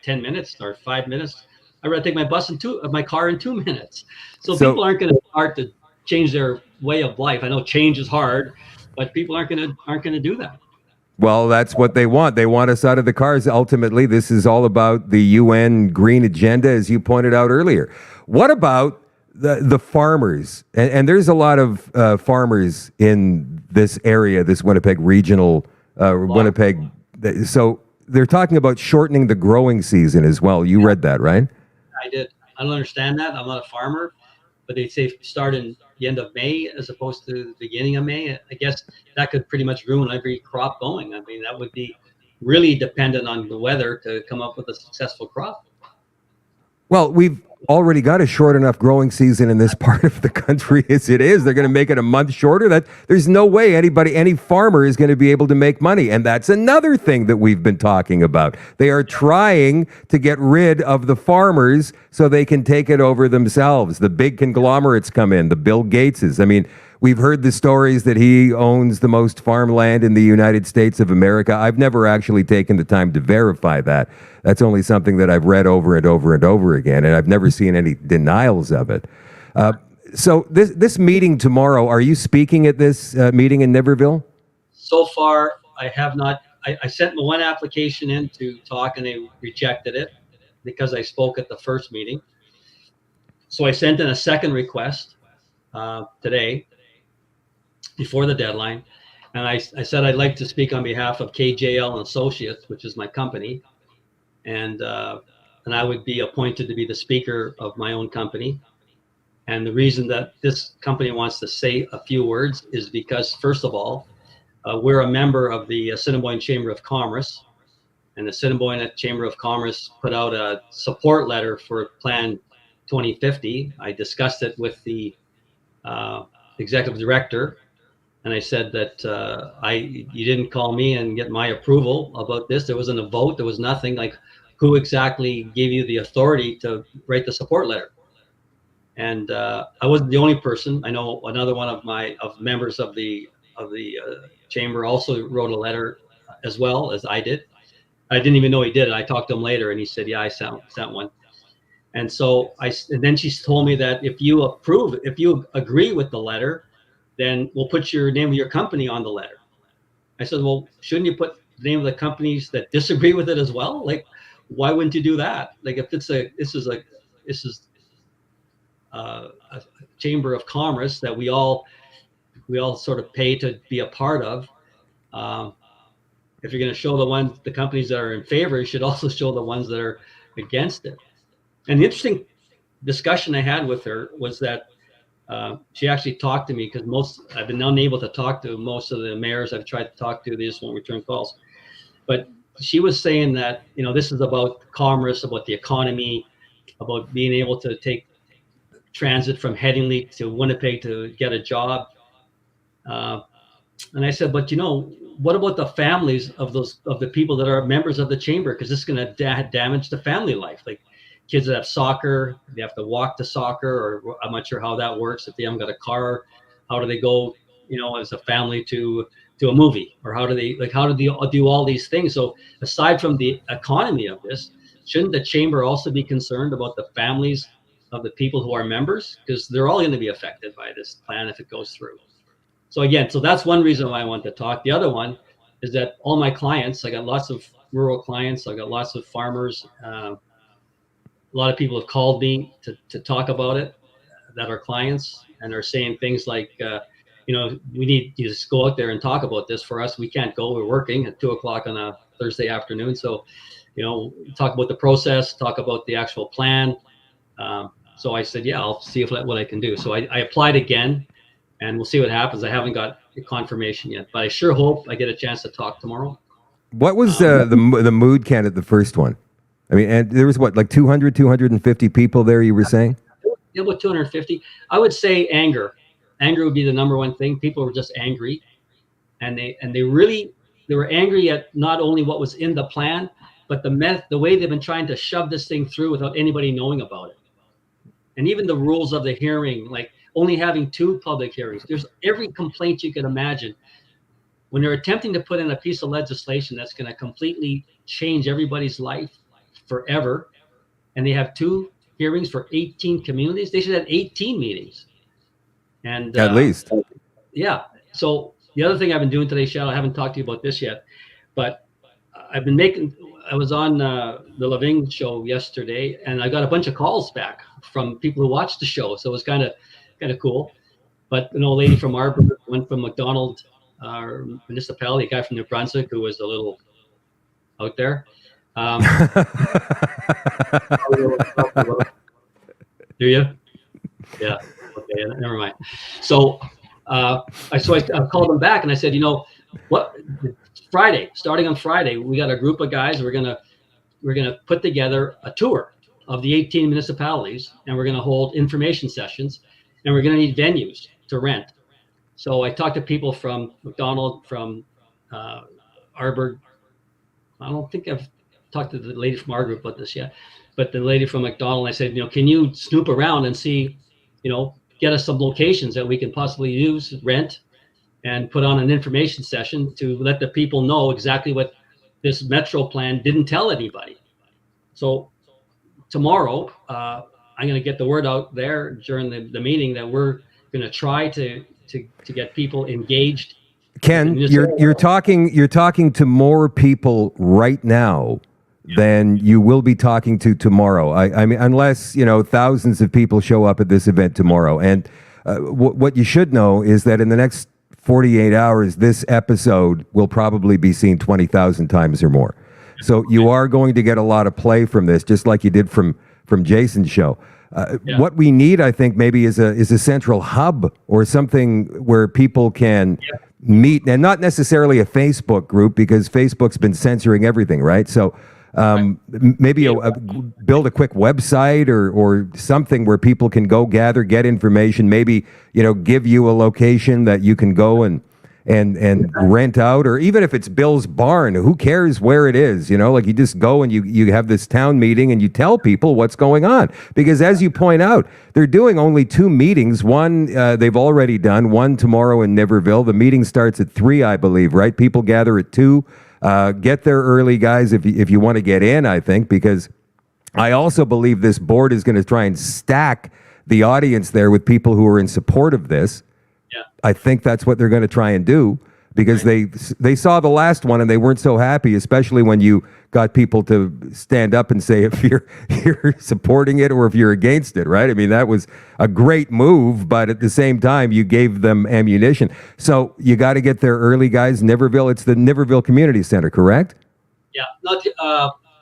10 minutes or 5 minutes. I'd rather take my my car in 2 minutes. So people aren't going to start to change their way of life. I know change is hard, but people aren't going to do that. Well, that's what they want. They want us out of the cars. Ultimately, this is all about the UN green agenda, as you pointed out earlier. What about the farmers? And there's a lot of farmers in this area, this Winnipeg regional, Winnipeg. So they're talking about shortening the growing season as well. You read that, right? I did. I don't understand that. I'm not a farmer, but they say start in the end of May as opposed to the beginning of May. I guess that could pretty much ruin every crop going. I mean, that would be really dependent on the weather to come up with a successful crop. Well, we've already got a short enough growing season in this part of the country as it is. They're going to make it a month shorter. That there's no way any farmer is going to be able to make money. And that's another thing that we've been talking about. They are trying to get rid of the farmers so they can take it over themselves. The big conglomerates come in, the Bill Gateses. I mean, we've heard the stories that he owns the most farmland in the United States of America. I've never actually taken the time to verify that. That's only something that I've read over and over and over again, and I've never seen any denials of it. So this meeting tomorrow, are you speaking at this meeting in Niverville? So far, I have not. I sent one application in to talk, and they rejected it because I spoke at the first meeting. So I sent in a second request today, before the deadline, and I said I'd like to speak on behalf of KJL and Associates, which is my company, and I would be appointed to be the speaker of my own company. And the reason that this company wants to say a few words is because, first of all, we're a member of the Assiniboine Chamber of Commerce, and the Assiniboine Chamber of Commerce put out a support letter for Plan 2050. I discussed it with the executive director, and I said that you didn't call me and get my approval about this. There wasn't a vote. There was nothing. Like, who exactly gave you the authority to write the support letter? And I wasn't the only person. I know another one of members of the chamber also wrote a letter as well as I did. I didn't even know he did it. I talked to him later, and he said, "Yeah, I sent one." And so and then she told me that if you agree with the letter, then we'll put your name of your company on the letter. I said, well, shouldn't you put the name of the companies that disagree with it as well? Like, why wouldn't you do that? Like, if this is a chamber of commerce that we all sort of pay to be a part of. If you're going to show the companies that are in favor, you should also show the ones that are against it. And the interesting discussion I had with her was that she actually talked to me, because I've been unable to talk to most of the mayors I've tried to talk to. They just won't return calls. But she was saying that, this is about commerce, about the economy, about being able to take transit from Headingley to Winnipeg to get a job. And I said, but what about the families of the people that are members of the chamber? Because this is going to damage the family life. Like, kids that have soccer, they have to walk to soccer, or I'm not sure how that works. If they haven't got a car, how do they go, as a family to a movie? Or how do they do all these things? So aside from the economy of this, shouldn't the chamber also be concerned about the families of the people who are members? Because they're all going to be affected by this plan if it goes through. So that's one reason why I want to talk. The other one is that all my clients, I got lots of rural clients, I got lots of farmers. A lot of people have called me to talk about it that are clients, and are saying things like, we need you to go out there and talk about this for us. We can't go. We're working at 2:00 on a Thursday afternoon. So, talk about the process, talk about the actual plan. So I said, yeah, I'll see what I can do. So I applied again, and we'll see what happens. I haven't got confirmation yet, but I sure hope I get a chance to talk tomorrow. What was the mood count at the first one? I mean, and there was like 200, 250 people there, you were saying? About 250. I would say anger. Anger would be the number one thing. People were just angry. And they were angry at not only what was in the plan, but the way they've been trying to shove this thing through without anybody knowing about it. And even the rules of the hearing, like only having 2 public hearings. There's every complaint you can imagine. When they're attempting to put in a piece of legislation that's going to completely change everybody's life forever, and they have 2 hearings for 18 communities, they should have 18 meetings. And at least. Yeah. So the other thing I've been doing today, Shadow, I haven't talked to you about this yet, but I was on the Leving show yesterday, and I got a bunch of calls back from people who watched the show. So it was kind of cool. But an old lady from Arbor went from McDonald municipality, a guy from New Brunswick who was a little out there. Do you? Yeah. Okay. Never mind. So I called them back, and I said, what? Starting on Friday, we got a group of guys. We're gonna put together a tour of the 18 municipalities, and we're gonna hold information sessions, and we're gonna need venues to rent. So I talked to people from McDonald, from Arbor. I don't think I've talked to the lady from our group about this yet, but the lady from McDonald, I said, can you snoop around and see, get us some locations that we can possibly use, rent, and put on an information session to let the people know exactly what this Metro plan didn't tell anybody. So tomorrow, I'm going to get the word out there during the meeting that we're going to try to get people engaged. Ken, you're talking to more people right now than you will be talking to tomorrow. I mean, unless thousands of people show up at this event tomorrow. And what you should know is that in the next 48 hours, this episode will probably be seen 20,000 times or more. So you are going to get a lot of play from this, just like you did from Jason's show. What we need, I think, maybe is a central hub or something where people can meet, and not necessarily a Facebook group, because Facebook's been censoring everything, right? So maybe build a quick website or something where people can go gather, get information, maybe give you a location that you can go and rent out, or even if it's Bill's barn, who cares where it is? Like you just go and you have this town meeting and you tell people what's going on, because as you point out, they're doing only 2 meetings. One they've already done, one tomorrow in Niverville. The meeting starts at 3, I believe, right? People gather at 2. Get there early, guys, if you want to get in, I think, because I also believe this board is going to try and stack the audience there with people who are in support of this. Yeah. I think that's what they're going to try and do, because they saw the last one and they weren't so happy, especially when you got people to stand up and say if you're supporting it or if you're against it, right? I mean, that was a great move, but at the same time, you gave them ammunition. So you got to get there early, guys. Niverville, it's the Niverville Community Center, correct? Yeah, not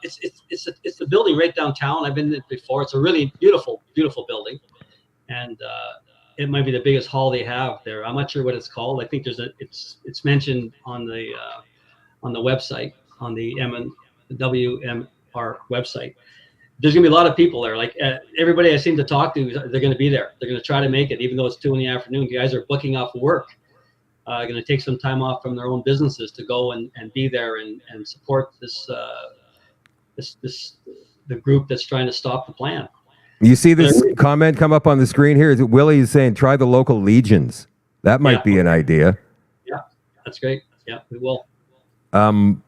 it's the building right downtown. I've been there before. It's a really beautiful building, and it might be the biggest hall they have there. I'm not sure what it's called. I think it's mentioned on the website, on the WMR website. There's gonna be a lot of people there. Like everybody I seem to talk to, they're gonna be there. They're gonna try to make it, even though it's 2 PM. You guys are booking off work. Going to take some time off from their own businesses to go and be there and support the group that's trying to stop the plan. You see this comment come up on the screen here? Is it Willie is saying try the local legions? That might be an idea. Yeah, that's great. Yeah, we will. And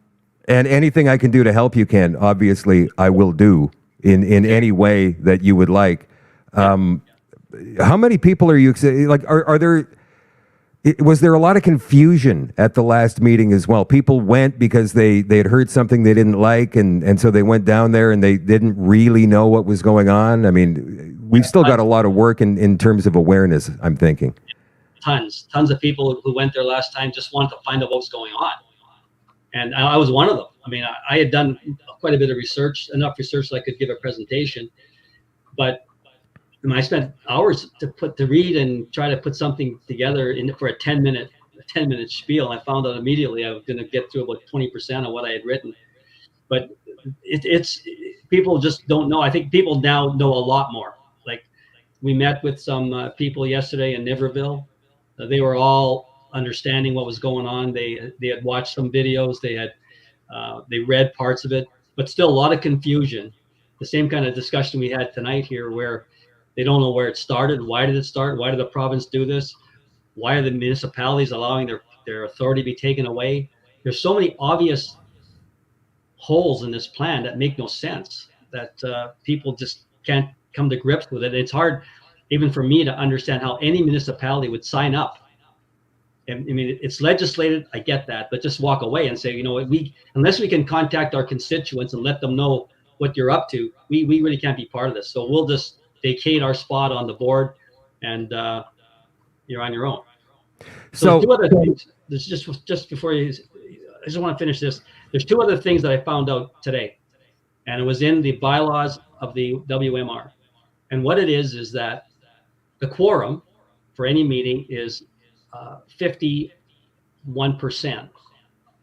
anything I can do to help you, Ken, obviously I will do in any way that you would like. How many people are you like? Are there? Was there a lot of confusion at the last meeting as well? People went because they had heard something they didn't like, and so they went down there and they didn't really know what was going on. I mean, we've still got a lot of work in terms of awareness, I'm thinking. Tons of people who went there last time just wanted to find out what was going on. And I was one of them. I mean, I had done quite a bit of research, enough research that I could give a presentation, but I spent hours to read and try to put something together for a 10-minute spiel. I found out immediately I was going to get through about 20% of what I had written. But it's people just don't know. I think people now know a lot more. Like we met with some people yesterday in Niverville. They were all understanding what was going on. They had watched some videos. They read parts of it, but still a lot of confusion. The same kind of discussion we had tonight here, where they don't know where it started. Why did it start? Why did the province do this? Why are the municipalities allowing their authority to be taken away? There's so many obvious holes in this plan that make no sense, that people just can't come to grips with it. It's hard even for me to understand how any municipality would sign up. I mean, it's legislated, I get that, but just walk away and say, you know, unless we can contact our constituents and let them know what you're up to, we really can't be part of this. So we'll just vacate our spot on the board, and you're on your own. So 2 other things. There's just before I just want to finish this. There's 2 other things that I found out today, and it was in the bylaws of the WMR. And what it is that the quorum for any meeting is 51%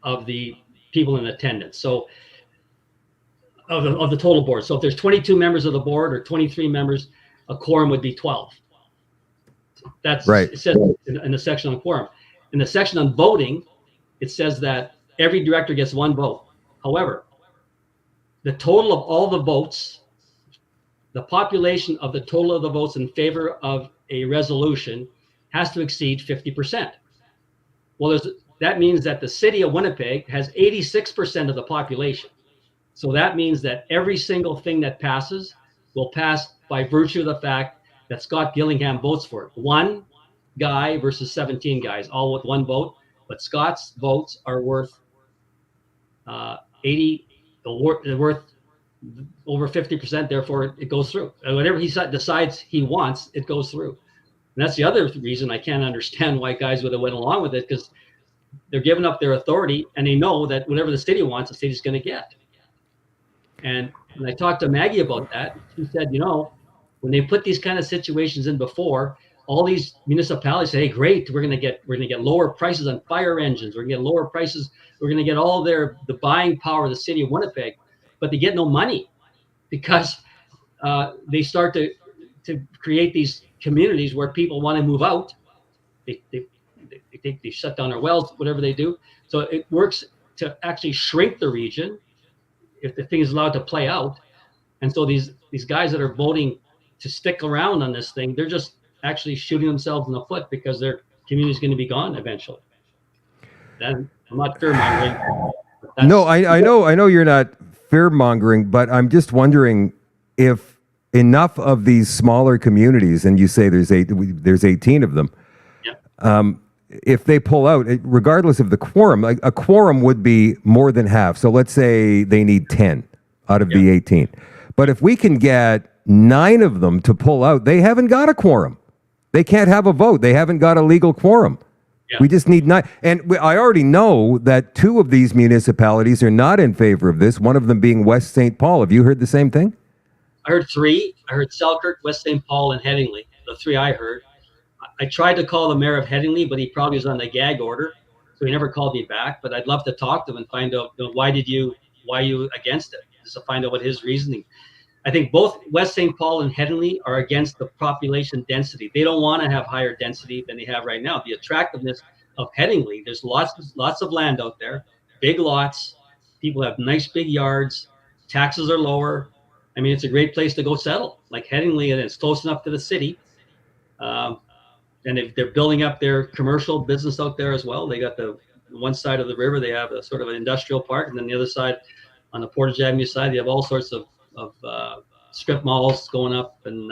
of the people in attendance. So of the total board. So if there's 22 members of the board or 23 members, a quorum would be 12. That's right. It says in the section on quorum. In the section on voting, it says that every director gets 1 vote. However, the total of all the votes, the population of the total of the votes in favor of a resolution has to exceed 50%. Well, that means that the city of Winnipeg has 86% of the population. So that means that every single thing that passes will pass by virtue of the fact that Scott Gillingham votes for it. 1 guy versus 17 guys, all with 1 vote. But Scott's votes are worth worth over 50%. Therefore, it goes through. And whatever he decides he wants, it goes through. And that's the other reason I can't understand why guys would have went along with it, because they're giving up their authority and they know that whatever the city wants, the city's going to get. And when I talked to Maggie about that, she said, you know, when they put these kind of situations in before, all these municipalities say, hey, great, we're gonna get lower prices on fire engines, we're gonna get lower prices, we're gonna get all the buying power of the city of Winnipeg, but they get no money because they start to create these communities where people want to move out. They shut down their wells, whatever they do. So it works to actually shrink the region if the thing is allowed to play out. And so these guys that are voting to stick around on this thing, they're just actually shooting themselves in the foot because their community is going to be gone eventually. Then I'm not fear mongering. No, I know you're not fear mongering, but I'm just wondering if enough of these smaller communities, and you say there's 18 of them, Yeah. if they pull out, regardless of the quorum, like a quorum would be more than half. So let's say they need 10 out of the 18. But if we can get 9 of them to pull out, they haven't got a quorum. They can't have a vote. They haven't got a legal quorum. Yeah. We just need 9. And I already know that 2 of these municipalities are not in favor of this, one of them being West St. Paul. Have you heard the same thing? I heard 3. I heard Selkirk, West St. Paul, and Headingley. The 3 I heard. I tried to call the mayor of Headingley, but he probably was on the gag order, so he never called me back. But I'd love to talk to him and find out, why you against it, just to find out what his reasoning. I think both West St. Paul and Headingley are against the population density. They don't want to have higher density than they have right now. The attractiveness of Headingley, there's lots of land out there, big lots. People have nice big yards. Taxes are lower. I mean, it's a great place to go settle. Like Headingley, and it's close enough to the city. And if they're building up their commercial business out there as well, they got the one side of the river, they have a sort of an industrial park, and then the other side, on the Portage Avenue side, they have all sorts of strip malls going up, and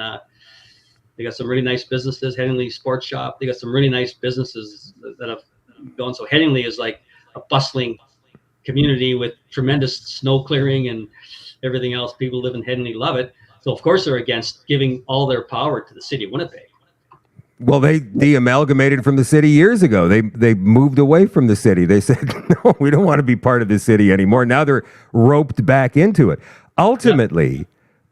they got some really nice businesses. Headingley Sports Shop, they got some really nice businesses that have gone. So Headingley is like a bustling community with tremendous snow clearing and everything else. People live in Headingley love it. So of course they're against giving all their power to the city of Winnipeg. Well, they de-amalgamated from the city years ago. They moved away from the city. They said, no, we don't want to be part of the city anymore. Now they're roped back into it. Ultimately,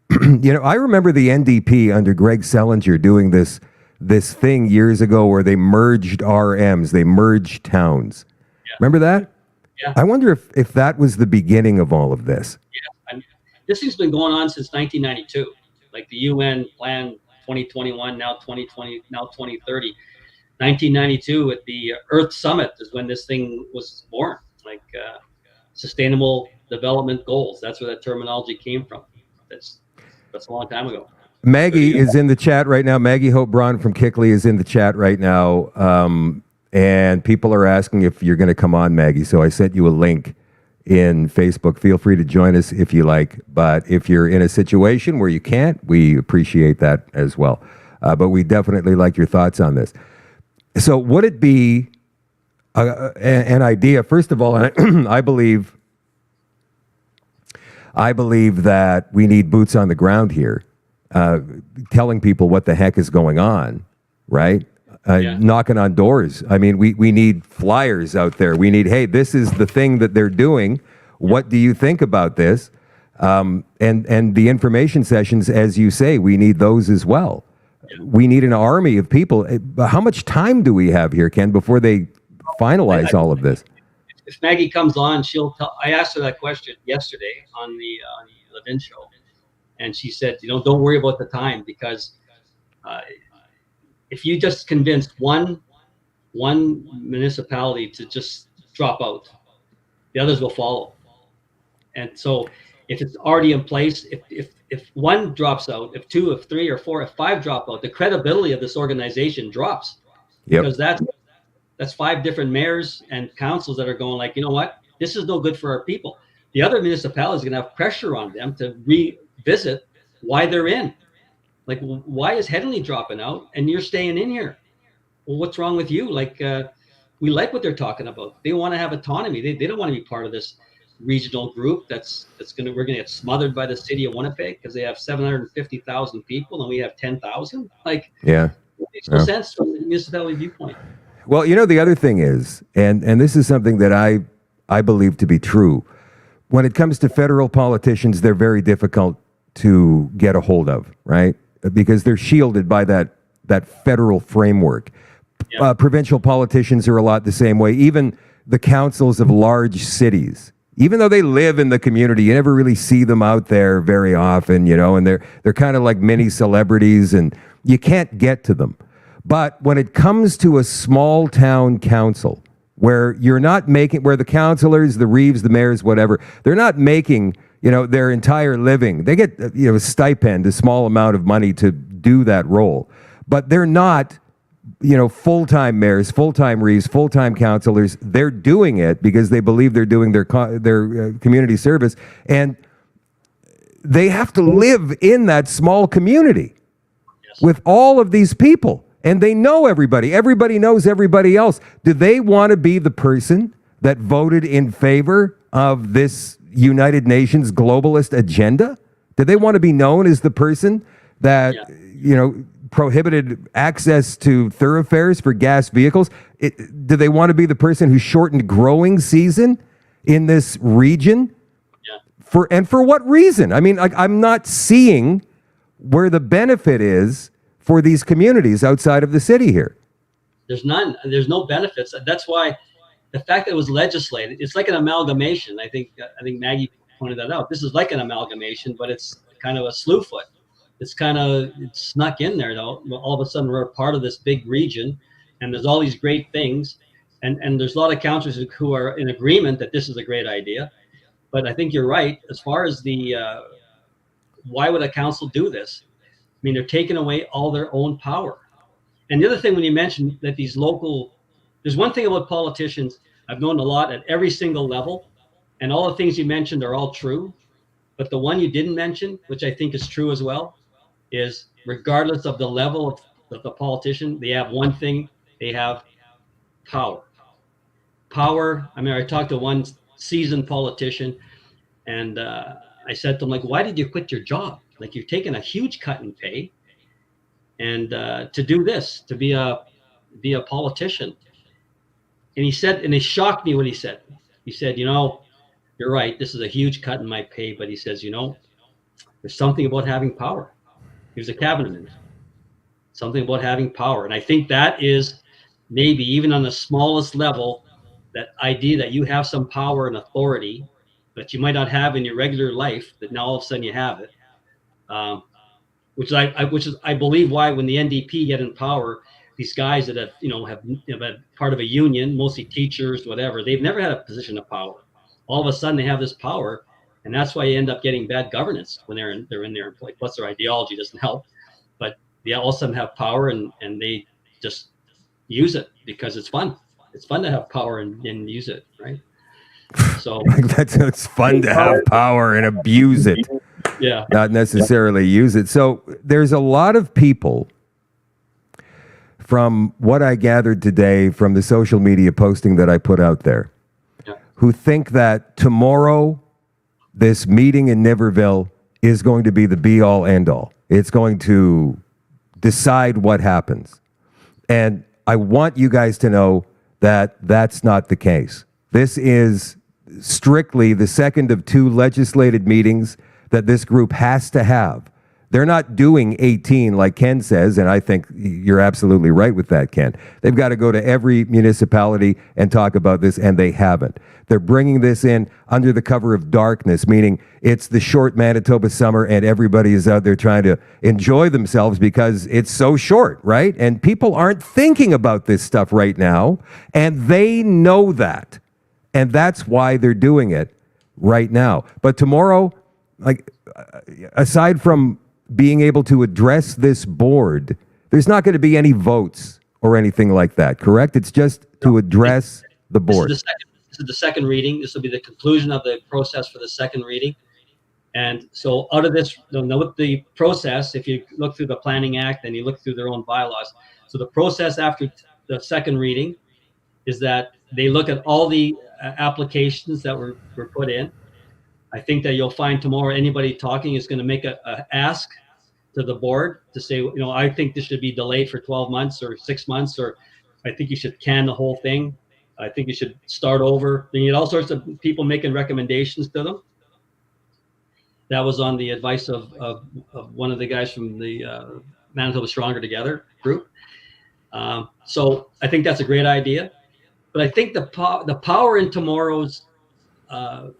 I remember the NDP under Greg Selinger doing this thing years ago where they merged RMs, they merged towns. Yeah. Remember that? Yeah. I wonder if that was the beginning of all of this. Yeah. This thing's been going on since 1992. Like the UN plan 2021, now 2020, now 2030. 1992 at the Earth Summit is when this thing was born, like sustainable development goals. That's where that terminology came from. That's a long time ago. Maggie is in the chat right now. Maggie Hope Braun from Kickley is in the chat right now. And people are asking if you're going to come on, Maggie. So I sent you a link in Facebook. Feel free to join us if you like. But if you're in a situation where you can't, we appreciate that as well. But we definitely like your thoughts on this. So would it be an idea, first of all, I believe that we need boots on the ground here, telling people what the heck is going on, right? Knocking on doors. I mean, we need flyers out there. We need, hey, this is the thing that they're doing. What do you think about this? And the information sessions, as you say, we need those as well. We need an army of people. How much time do we have here, Ken, before they finalize all of this? If Maggie comes on, she'll tell. I asked her that question yesterday on the Levin show, and she said, don't worry about the time, because if you just convince one municipality to just drop out, the others will follow. And so if it's already in place, if one drops out, if 2, if 3 or 4, if 5 drop out, the credibility of this organization drops. Yep. Because that's 5 different mayors and councils that are going like, you know what, this is no good for our people. The other municipalities are going to have pressure on them to revisit why they're in. Like, why is Headingley dropping out and you're staying in here? Well, what's wrong with you? Like, we like what they're talking about. They want to have autonomy. They don't want to be part of this regional group we're going to get smothered by the city of Winnipeg because they have 750,000 people and we have 10,000. Like, yeah, it makes no sense from the municipality viewpoint. Well, the other thing is, and this is something that I believe to be true, when it comes to federal politicians, they're very difficult to get a hold of, right? Because they're shielded by that federal framework. Yeah. Provincial politicians are a lot the same way. Even the councils of large cities, even though they live in the community, you never really see them out there very often, and they're kind of like mini celebrities, and you can't get to them. But when it comes to a small town council, where where the councilors, the reeves, the mayors, whatever, they're not making their entire living. They get a stipend, a small amount of money to do that role, but they're not full-time mayors, full-time reeves, full-time councilors. They're doing it because they believe they're doing their community service, and they have to live in that small community with all of these people, and they know everybody. Everybody knows everybody else. Do they want to be the person that voted in favor of this United Nations globalist agenda? Do they want to be known as the person that, prohibited access to thoroughfares for gas vehicles? Do they want to be the person who shortened growing season in this region? For what reason? I mean, I'm not seeing where the benefit is for these communities outside of the city here. There's none. There's no benefits. That's why the fact that it was legislated, it's like an amalgamation. I think Maggie pointed that out. This is like an amalgamation, but it's kind of a slew foot. It's snuck in there, though. All of a sudden, we're a part of this big region, and there's all these great things, and there's a lot of councillors who are in agreement that this is a great idea. But I think you're right. As far as why would a council do this? I mean, they're taking away all their own power. And the other thing, when you mentioned that there's one thing about politicians I've known a lot at every single level, and all the things you mentioned are all true. But the one you didn't mention, which I think is true as well, is regardless of the level of the politician, they have one thing: they have power. Power. I mean, I talked to one seasoned politician, and I said to him, like, why did you quit your job? Like, you've taken a huge cut in pay, and to do this, to be a politician. And he said, and it shocked me when he said, you're right, this is a huge cut in my pay, but he says, there's something about having power. He was a cabinet minister. Something about having power. And I think that is maybe even on the smallest level, that idea that you have some power and authority that you might not have in your regular life, that now all of a sudden you have it. Which is I believe why when the NDP get in power, these guys that have been part of a union, mostly teachers, whatever, they've never had a position of power. All of a sudden they have this power, and that's why you end up getting bad governance when they're in their employ. Plus their ideology doesn't help, but they all of a sudden have power, and they just use it because it's fun. It's fun to have power and use it, right? So it's fun to have power and abuse it. Yeah. Not necessarily use it. So there's a lot of people, from what I gathered today from the social media posting that I put out there, who think that tomorrow this meeting in Niverville is going to be the be-all, end-all. It's going to decide what happens. And I want you guys to know that that's not the case. This is strictly the second of two legislated meetings that this group has to have. They're not doing 18 like Ken says, and I think you're absolutely right with that, Ken. They've got to go to every municipality and talk about this, and they haven't. They're bringing this in under the cover of darkness, meaning it's the short Manitoba summer and everybody is out there trying to enjoy themselves because it's so short, right? And people aren't thinking about this stuff right now, and they know that. And that's why they're doing it right now. But tomorrow, like, aside from being able to address this board, there's not going to be any votes or anything like that, correct? It's just to address the board. This is the second reading. This will be the conclusion of the process for the second reading. And so out of this, the process, if you look through the Planning Act and you look through their own bylaws, so the process after the second reading is that they look at all the applications that were put in. I think that you'll find tomorrow anybody talking is going to make a ask to the board to say, I think this should be delayed for 12 months or 6 months, or I think you should can the whole thing. I think you should start over. You get all sorts of people making recommendations to them. That was on the advice of one of the guys from the Manitoba Stronger Together group. So I think that's a great idea. But I think the power in tomorrow's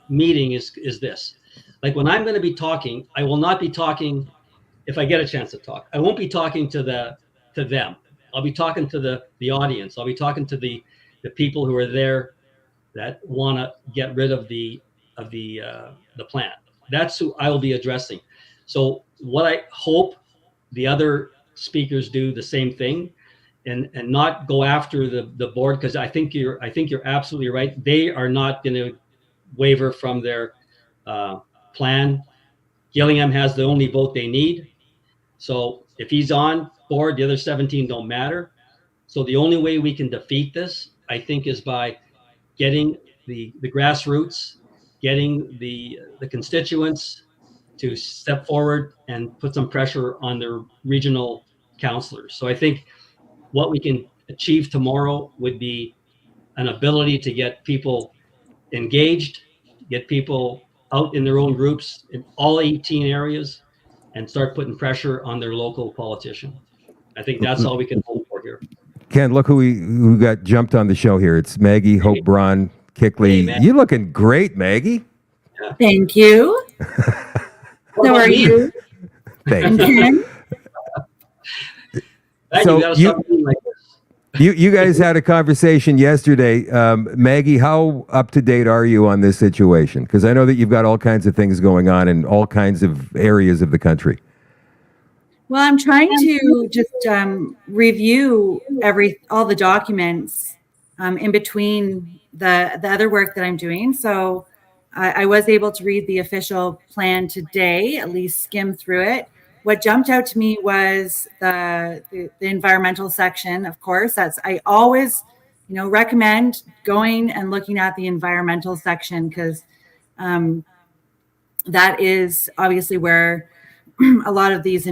meeting is this. Like, when I'm going to be talking, I will not be talking, if I get a chance to talk, I won't be talking to them. I'll be talking to the audience. I'll be talking to the people who are there that want to get rid of the plant. That's who I will be addressing. So what I hope the other speakers do the same thing, and not go after the board, because I think you're absolutely right. They are not going to waver from their plan. Gillingham has the only vote they need. So if he's on board, the other 17 don't matter. So the only way we can defeat this, I think, is by getting the grassroots, getting the constituents to step forward and put some pressure on their regional councillors. So I think what we can achieve tomorrow would be an ability to get people engaged, get people out in their own groups in all 18 areas, and start putting pressure on their local politician. I think that's all we can hope for here. Ken, look who got jumped on the show here. It's Maggie Hope Braun Kickley. Hey, you looking great, Maggie. Yeah. Thank you. How are you? Thank you. So you guys had a conversation yesterday. Maggie, how up to date are you on this situation? Because I know that you've got all kinds of things going on in all kinds of areas of the country. Well, I'm trying to just review all the documents in between the other work that I'm doing. So I was able to read the official plan today, at least skim through it. What jumped out to me was the environmental section. Of course, I always, recommend going and looking at the environmental section, because that is obviously where a lot of these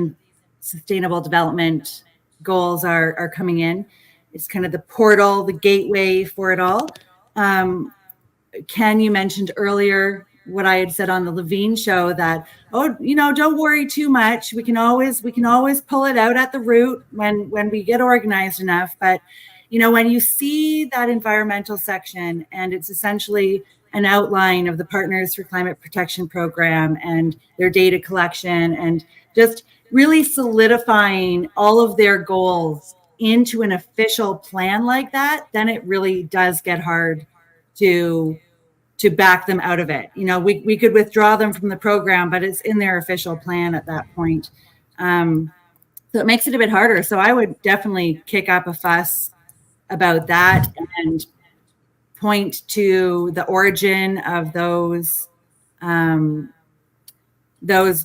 sustainable development goals are coming in. It's kind of the portal, the gateway for it all. Ken, you mentioned earlier what I had said on the Levine show, that, don't worry too much. We can always pull it out at the root when we get organized enough. But, when you see that environmental section, and it's essentially an outline of the Partners for Climate Protection program and their data collection, and just really solidifying all of their goals into an official plan like that, then it really does get hard to back them out of it. We could withdraw them from the program, but it's in their official plan at that point. So it makes it a bit harder. So I would definitely kick up a fuss about that and point to the origin of those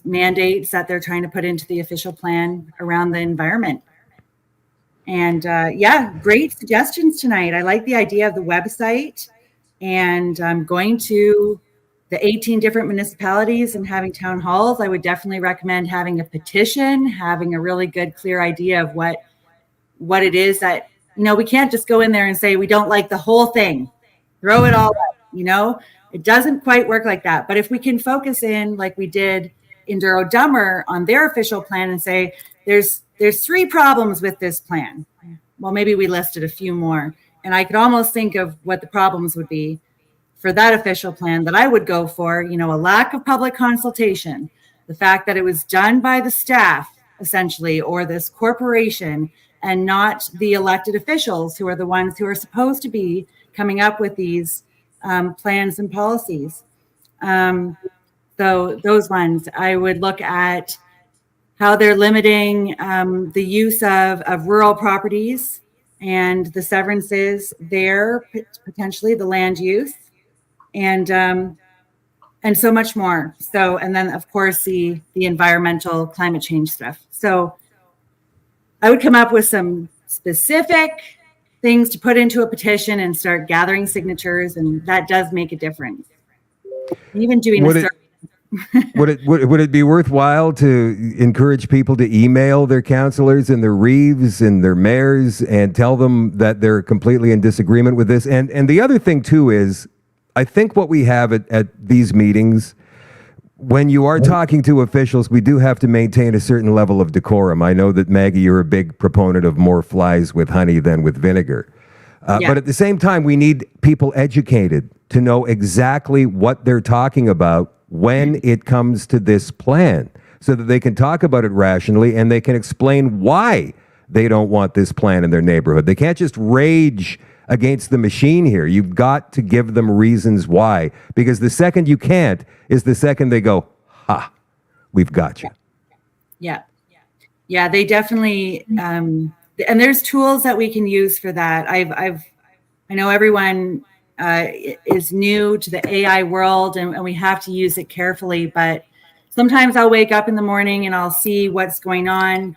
mandates that they're trying to put into the official plan around the environment. And great suggestions tonight. I like the idea of the website, and going to the 18 different municipalities and having town halls. I would definitely recommend having a petition, having a really good, clear idea of what it is that, we can't just go in there and say, we don't like the whole thing, throw it all up, It doesn't quite work like that. But if we can focus in, like we did in Duro-Dummer, on their official plan and say, there's 3 problems with this plan. Well, maybe we listed a few more. And I could almost think of what the problems would be for that official plan that I would go for, a lack of public consultation, the fact that it was done by the staff, essentially, or this corporation, and not the elected officials who are the ones who are supposed to be coming up with these plans and policies. So those ones, I would look at how they're limiting the use of rural properties and the severances there, potentially the land use, and so much more. So, and then of course the environmental climate change stuff. So I would come up with some specific things to put into a petition and start gathering signatures, and that does make a difference. Even doing would it be worthwhile to encourage people to email their councillors and their reeves and their mayors and tell them that they're completely in disagreement with this? And the other thing too is, I think what we have at these meetings, when you are talking to officials, we do have to maintain a certain level of decorum. I know that, Maggie, you're a big proponent of more flies with honey than with vinegar. But at the same time, we need people educated to know exactly what they're talking about when it comes to this plan, so that they can talk about it rationally and they can explain why they don't want this plan in their neighborhood. They can't just rage against the machine here. You've got to give them reasons why, because the second you can't is the second they go, ha, we've got you. Yeah, they definitely and there's tools that we can use for that. I know everyone is new to the AI world, and we have to use it carefully, but sometimes I'll wake up in the morning and I'll see what's going on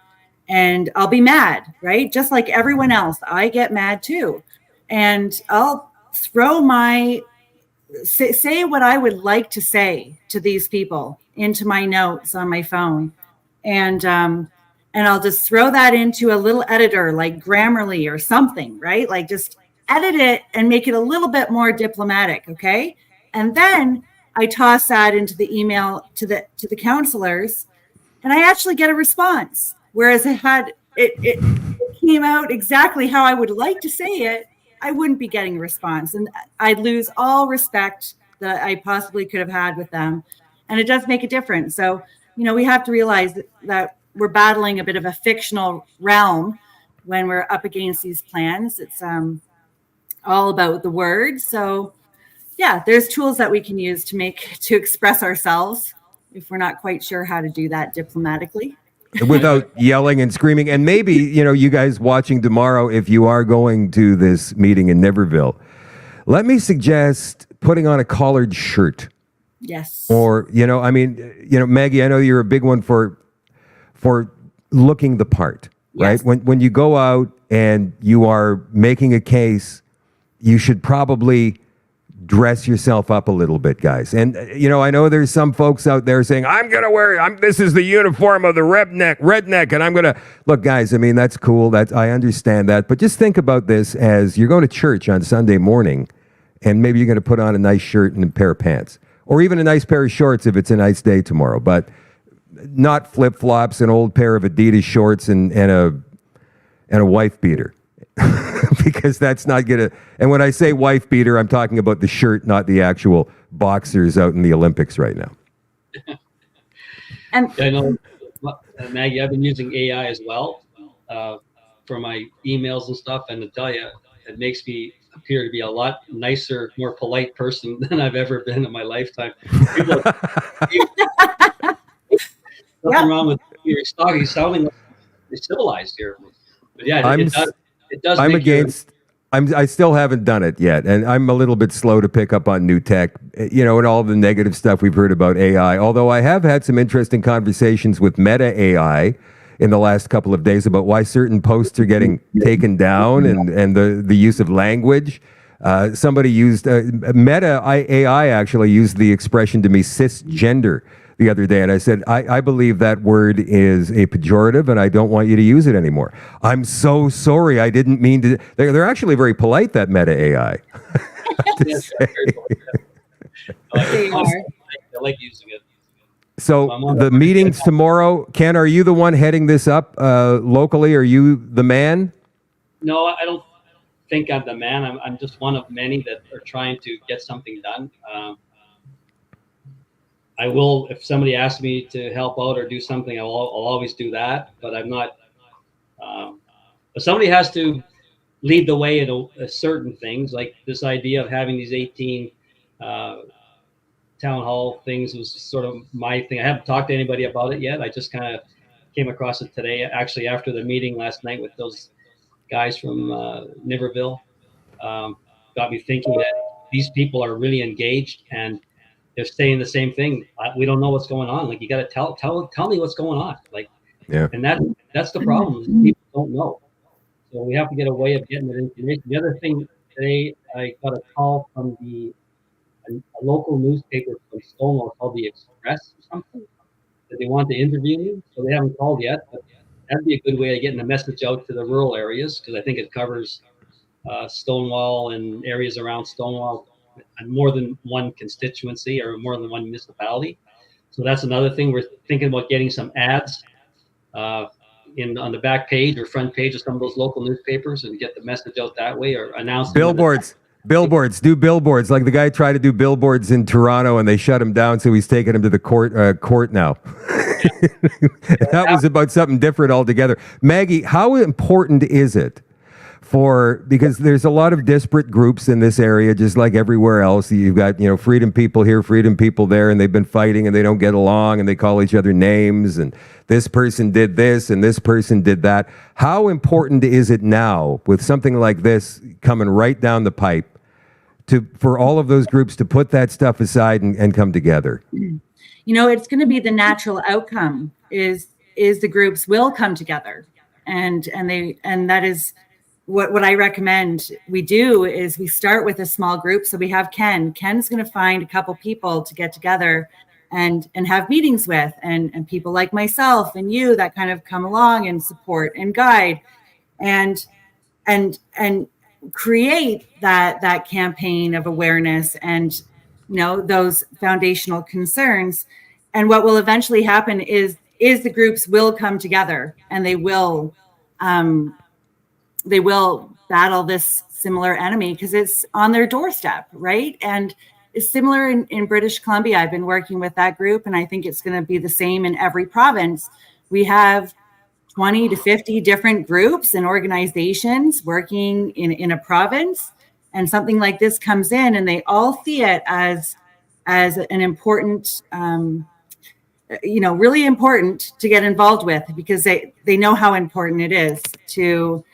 and I'll be mad, right? Just like everyone else, I get mad too. And I'll throw say what I would like to say to these people into my notes on my phone. And I'll just throw that into a little editor like Grammarly or something, right? Like just edit it and make it a little bit more diplomatic, okay? And then I toss that into the email to the counselors, and I actually get a response. Whereas it came out exactly how I would like to say it, I wouldn't be getting a response, and I'd lose all respect that I possibly could have had with them. And it does make a difference. So, we have to realize that we're battling a bit of a fictional realm when we're up against these plans. It's all about the words. So yeah, there's tools that we can use to express ourselves if we're not quite sure how to do that diplomatically. Without yelling and screaming. And maybe, you guys watching tomorrow, if you are going to this meeting in Niverville, let me suggest putting on a collared shirt. Yes. Or, Maggie, I know you're a big one for looking the part, right? Yes. When you go out and you are making a case, you should probably dress yourself up a little bit, guys. And, I know there's some folks out there saying, this is the uniform of the redneck, and I'm going to, look, guys, that's cool. I understand that. But just think about this as you're going to church on Sunday morning, and maybe you're going to put on a nice shirt and a pair of pants, or even a nice pair of shorts if it's a nice day tomorrow, but not flip-flops, an old pair of Adidas shorts and a wife beater. Because that's not gonna. And when I say wife beater, I'm talking about the shirt, not the actual boxers out in the Olympics right now. And I know, Maggie, I've been using AI as well for my emails and stuff, and to tell you, it makes me appear to be a lot nicer, more polite person than I've ever been in my lifetime. People nothing wrong with your talking, sounding like civilized here. But yeah, it does. I'm against. I still haven't done it yet, and I'm a little bit slow to pick up on new tech, and all the negative stuff we've heard about AI. Although I have had some interesting conversations with Meta AI in the last couple of days about why certain posts are getting taken down and the use of language. Somebody used Meta AI actually used the expression to me cisgender the other day, and I said, I believe that word is a pejorative, and I don't want you to use it anymore. I'm so sorry. I didn't mean to. They're actually very polite, that Meta AI. Yes, I like using it. So the meetings tomorrow, Ken, are you the one heading this up locally? Are you the man? No, I don't think I'm the man. I'm just one of many that are trying to get something done. I will, if somebody asks me to help out or do something, I'll always do that. But I'm not. But somebody has to lead the way in certain things, like this idea of having these 18 town hall things was sort of my thing. I haven't talked to anybody about it yet. I just kind of came across it today, actually after the meeting last night with those guys from Niverville. Got me thinking that these people are really engaged and they're saying the same thing. We don't know what's going on. Like, you got to tell me what's going on. Like, yeah. And that's the problem. People don't know. So we have to get a way of getting that information. The other thing today, I got a call from a local newspaper from Stonewall called the Express or something, that they want to interview me. So they haven't called yet, but that'd be a good way of getting the message out to the rural areas, because I think it covers Stonewall and areas around Stonewall and more than one constituency or more than one municipality. So that's another thing. We're thinking about getting some ads on the back page or front page of some of those local newspapers and get the message out that way, or announce billboards. Do billboards. Like the guy tried to do billboards in Toronto and they shut him down, so he's taking him to the court now. That was about something different altogether. Maggie, how important is it because there's a lot of disparate groups in this area, just like everywhere else. You've got, freedom people here, freedom people there, and they've been fighting and they don't get along and they call each other names and this person did this and this person did that. How important is it now with something like this coming right down the pipe for all of those groups to put that stuff aside and come together? It's going to be the natural outcome is the groups will come together and that is what I recommend we do is we start with a small group. So we have Ken's going to find a couple people to get together and have meetings with and people like myself and you that kind of come along and support and guide and create that campaign of awareness and those foundational concerns. And what will eventually happen is the groups will come together and they will battle this similar enemy because it's on their doorstep, right? And it's similar in British Columbia. I've been working with that group, and I think it's going to be the same in every province. We have 20 to 50 different groups and organizations working in a province, and something like this comes in, and they all see it as an important, really important to get involved with because they know how important it is to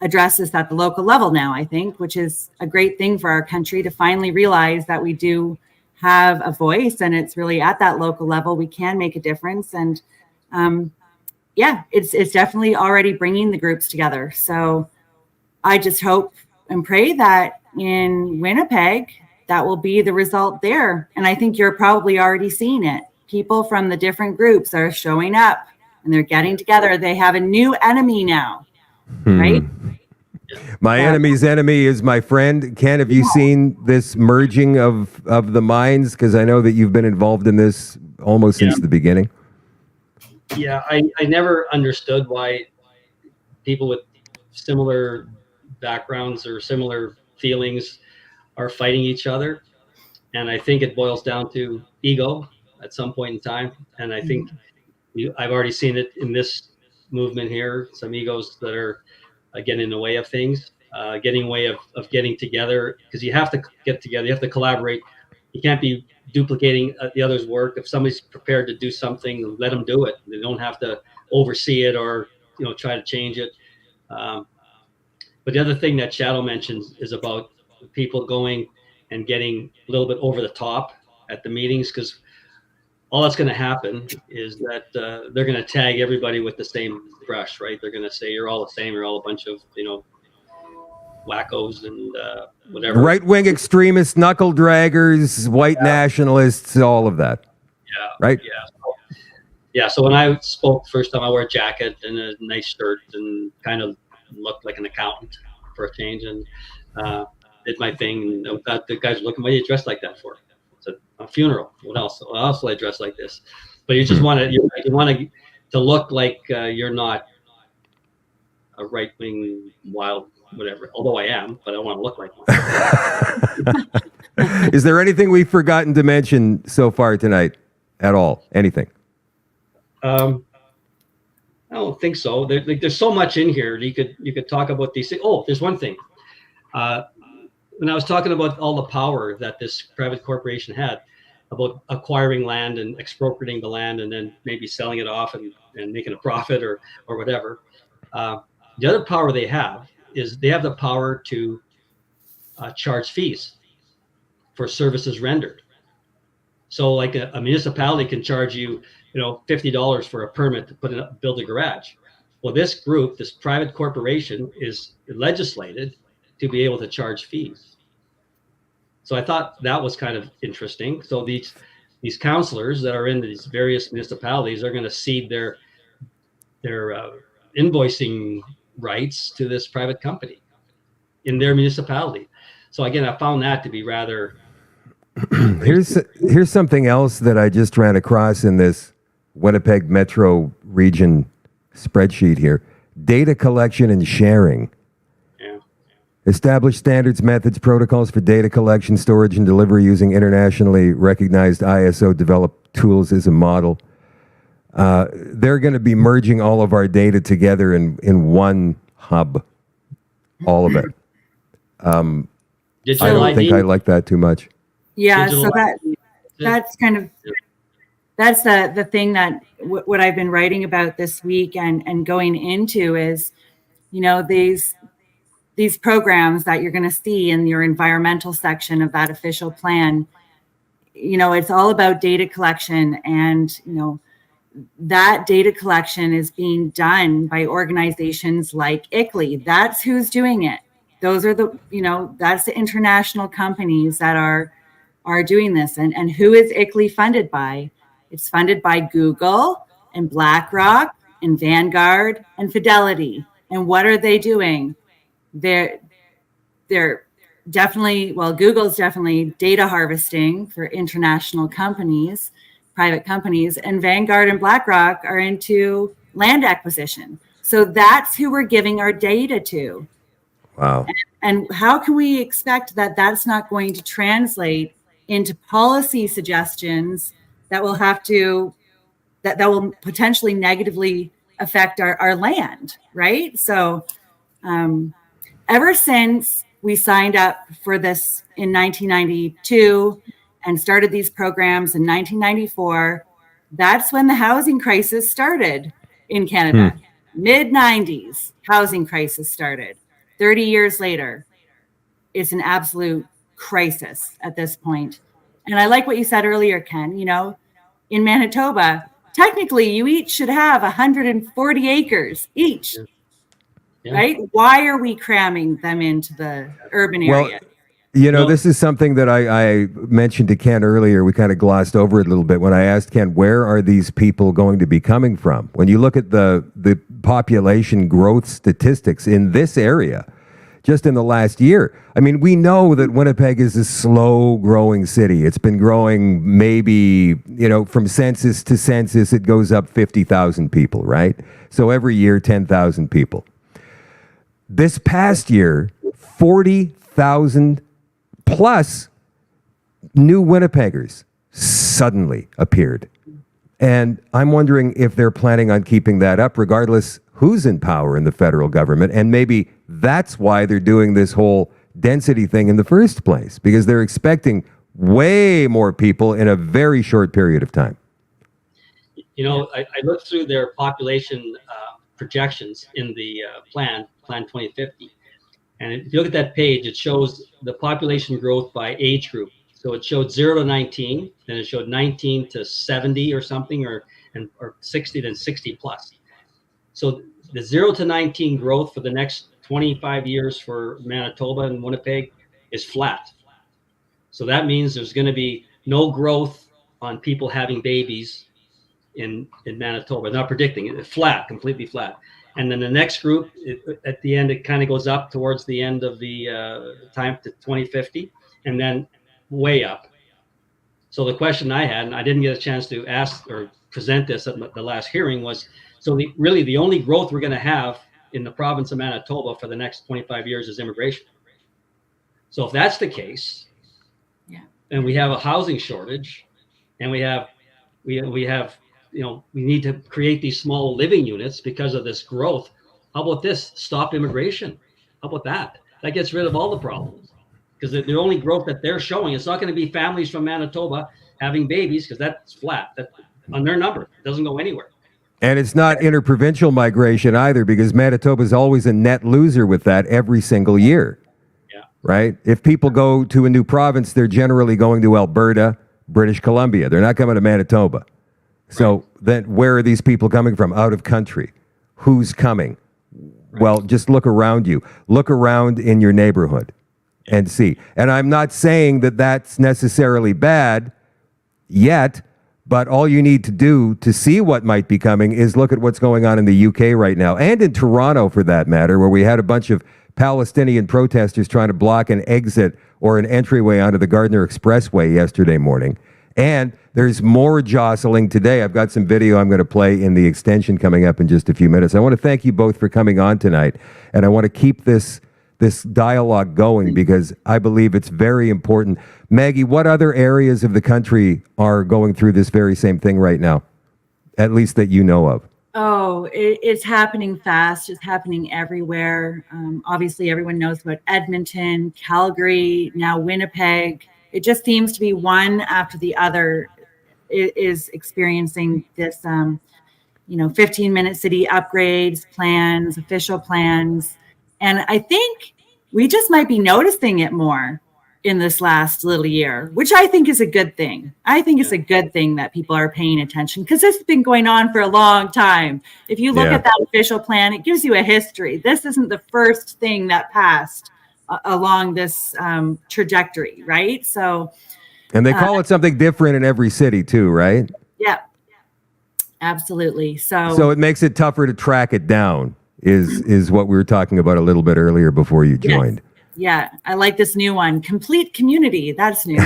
address this at the local level now, I think, which is a great thing for our country to finally realize that we do have a voice and it's really at that local level we can make a difference. And it's definitely already bringing the groups together. So I just hope and pray that in Winnipeg, that will be the result there. And I think you're probably already seeing it. People from the different groups are showing up and they're getting together. They have a new enemy now, right? My enemy's enemy is my friend. Ken, have you seen this merging of the minds? Because I know that you've been involved in this almost since the beginning. Yeah, I never understood why people with similar backgrounds or similar feelings are fighting each other. And I think it boils down to ego at some point in time. And I think I've already seen it in this movement here, some egos that are getting in the way of things, getting in the way of getting together, because you have to get together, you have to collaborate. You can't be duplicating the other's work. If somebody's prepared to do something, let them do it. They don't have to oversee it or try to change it. But the other thing that Shadow mentions is about people going and getting a little bit over the top at the meetings, because all that's going to happen is that they're going to tag everybody with the same brush, right? They're going to say you're all the same, you're all a bunch of wackos and whatever. Right-wing extremists, knuckle draggers, white nationalists, all of that. Yeah. Right? Yeah. So when I spoke first time, I wore a jacket and a nice shirt and kind of looked like an accountant for a change, and did my thing. And the guys were looking, what are you dressed like that for? It's a funeral. What else? What else will I dress like this? But you just want to look like you're not a right-wing wild whatever, although I am, but I want to look like one. Is there anything we've forgotten to mention so far tonight at all? Anything? I don't think so. There's so much in here. You could talk about these things. Oh, there's one thing. When I was talking about all the power that this private corporation had about acquiring land and expropriating the land and then maybe selling it off and making a profit or whatever. The other power they have is they have the power to charge fees for services rendered. So like a municipality can charge you, $50 for a permit to build a garage. Well, this group, this private corporation, is legislated to be able to charge fees. So I thought that was kind of interesting. So these councillors that are in these various municipalities are going to cede their invoicing rights to this private company in their municipality. So again, I found that to be rather. Here's something else that I just ran across in this Winnipeg Metro region spreadsheet here. Data collection and sharing. Yeah. Establish standards, methods, protocols for data collection, storage, and delivery using internationally recognized ISO developed tools as a model. They're going to be merging all of our data together in one hub. all of it. I Digital don't ID. think I like that too much. Yeah, Digital so ID. that's kind of that's the thing that what I've been writing about this week and going into is, you know, these programs that you're going to see in your environmental section of that official plan. You know, it's all about data collection, and you know that data collection is being done by organizations like ICLEI. That's who's doing it. Those are the, you know, that's the international companies that are doing this. And who is ICLEI funded by? It's funded by Google and BlackRock and Vanguard and Fidelity. And what are they doing? They're definitely, well, Google's definitely data harvesting for international companies, private companies, and Vanguard and BlackRock are into land acquisition. So that's who we're giving our data to. Wow. And how can we expect that that's not going to translate into policy suggestions that will have to, that will potentially negatively affect our land, right? So ever since we signed up for this in 1992 and started these programs in 1994, that's when the housing crisis started in Canada. Mid-90s, housing crisis started. 30 years later, it's an absolute crisis at this point. And I like what you said earlier, Ken. You know, in Manitoba, technically you each should have 140 acres each. Yeah. Right? Why are we cramming them into the urban area? You know, this is something that I mentioned to Ken earlier. We kind of glossed over it a little bit when I asked Ken, where are these people going to be coming from? When you look at the population growth statistics in this area, just in the last year, I mean, we know that Winnipeg is a slow growing city. It's been growing maybe, you know, from census to census, it goes up 50,000 people, right? So every year, 10,000 people. This past year, 40,000 plus new Winnipeggers suddenly appeared. And I'm wondering if they're planning on keeping that up, regardless who's in power in the federal government. And maybe that's why they're doing this whole density thing in the first place, because they're expecting way more people in a very short period of time. You know, I looked through their population projections in the Plan 2050. And if you look at that page, it shows the population growth by age group. So it showed 0 to 19, then it showed 19 to 70 or something, or 60 to 60 plus. So the 0 to 19 growth for the next 25 years for Manitoba and Winnipeg is flat. So that means there's going to be no growth on people having babies in Manitoba. Not predicting it, flat, completely flat. And then the next group, at the end, it kind of goes up towards the end of the time to 2050, and then way up. So the question I had, and I didn't get a chance to ask or present this at the last hearing, was, so really the only growth we're going to have in the province of Manitoba for the next 25 years is immigration. So if that's the case, and we have a housing shortage, and we have, you know, we need to create these small living units because of this growth. How about this? Stop immigration. How about that? That gets rid of all the problems, because the only growth that they're showing, it's not going to be families from Manitoba having babies, because that's flat. That on their number, it doesn't go anywhere. And it's not interprovincial migration either, because Manitoba is always a net loser with that every single year. Yeah. Right? If people go to a new province, they're generally going to Alberta, British Columbia. They're not coming to Manitoba. So then where are these people coming from? Out of country. Who's coming? Right. Well, just look around you. Look around in your neighborhood and see. And I'm not saying that that's necessarily bad yet, but all you need to do to see what might be coming is look at what's going on in the UK right now, and in Toronto for that matter, where we had a bunch of Palestinian protesters trying to block an exit or an entryway onto the Gardner Expressway yesterday morning. And there's more jostling today. I've got some video I'm going to play in the extension coming up in just a few minutes. I want to thank you both for coming on tonight, and I want to keep this dialogue going because I believe it's very important. Maggie, what other areas of the country are going through this very same thing right now, at least that you know of? Oh, it's happening fast. It's happening everywhere. Obviously, everyone knows about Edmonton, Calgary, now Winnipeg. It just seems to be one after the other is experiencing this, 15-minute city upgrades, plans, official plans. And I think we just might be noticing it more in this last little year, which I think is a good thing. I think it's a good thing that people are paying attention because this has been going on for a long time. If you look at that official plan, it gives you a history. This isn't the first thing that passed along this trajectory, right? So, and they call it something different in every city too, right? Yeah, absolutely. So it makes it tougher to track it down is what we were talking about a little bit earlier before you joined. Yeah, I like this new one. Complete community. That's new.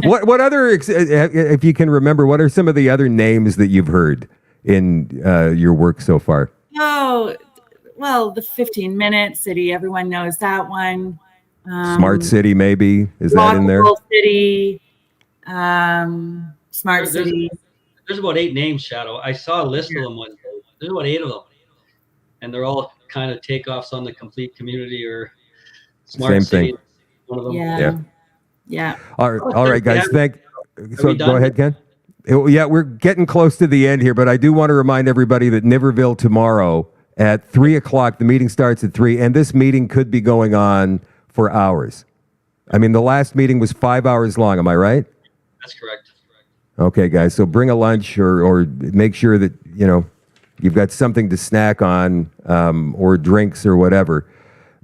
What other, if you can remember, what are some of the other names that you've heard in your work so far? Oh, well, the 15-minute city. Everyone knows that one. Smart City, maybe. Is that in there? City. Smart City. There's about 8 names, Shadow. I saw a list of them one day. There's about 8 of them. And they're all kind of takeoffs on the complete community or smart Same city. thing. One of them. Yeah. All right, guys. So go ahead, Ken. Yeah, we're getting close to the end here, but I do want to remind everybody that Niverville tomorrow at 3:00. The meeting starts at 3, and this meeting could be going on for hours. I mean, the last meeting was 5 hours long. Am I right? That's correct. Okay, guys. So bring a lunch or make sure that you've got something to snack on, or drinks or whatever,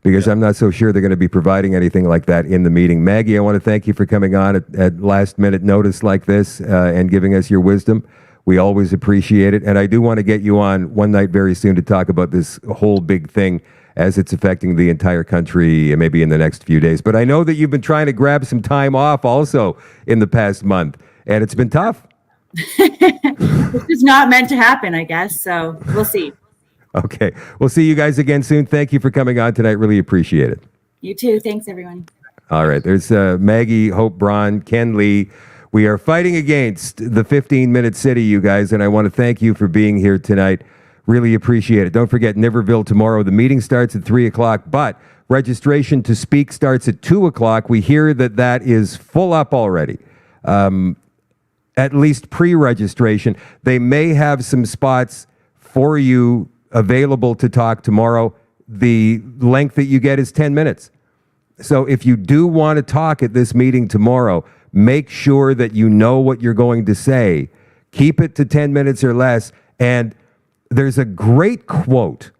because I'm not so sure they're going to be providing anything like that in the meeting. Maggie, I want to thank you for coming on at last minute notice like this and giving us your wisdom. We always appreciate it. And I do want to get you on one night very soon to talk about this whole big thing as it's affecting the entire country, maybe in the next few days. But I know that you've been trying to grab some time off also in the past month, and it's been tough. This is not meant to happen, I guess. So we'll see. Okay. We'll see you guys again soon. Thank you for coming on tonight. Really appreciate it. You too. Thanks, everyone. All right. There's Maggie, Hope Braun, Ken Lee. We are fighting against the 15-minute city, you guys, and I want to thank you for being here tonight. Really appreciate it. Don't forget, Niverville tomorrow. The meeting starts at 3:00, but registration to speak starts at 2:00. We hear that is full up already. At least pre-registration. They may have some spots for you available to talk tomorrow. The length that you get is 10 minutes. So if you do want to talk at this meeting tomorrow, make sure that you know what you're going to say. Keep it to 10 minutes or less. And there's a great quote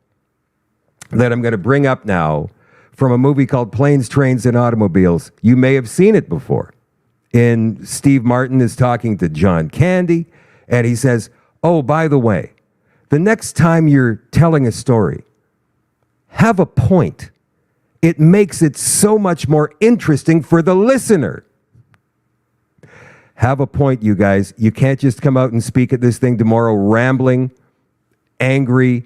that I'm going to bring up now from a movie called Planes, Trains, and Automobiles. You may have seen it before. Steve Martin is talking to John Candy, and he says, "Oh, by the way, the next time you're telling a story, have a point. It makes it so much more interesting for the listener." Have a point, you guys. You can't just come out and speak at this thing tomorrow rambling, angry,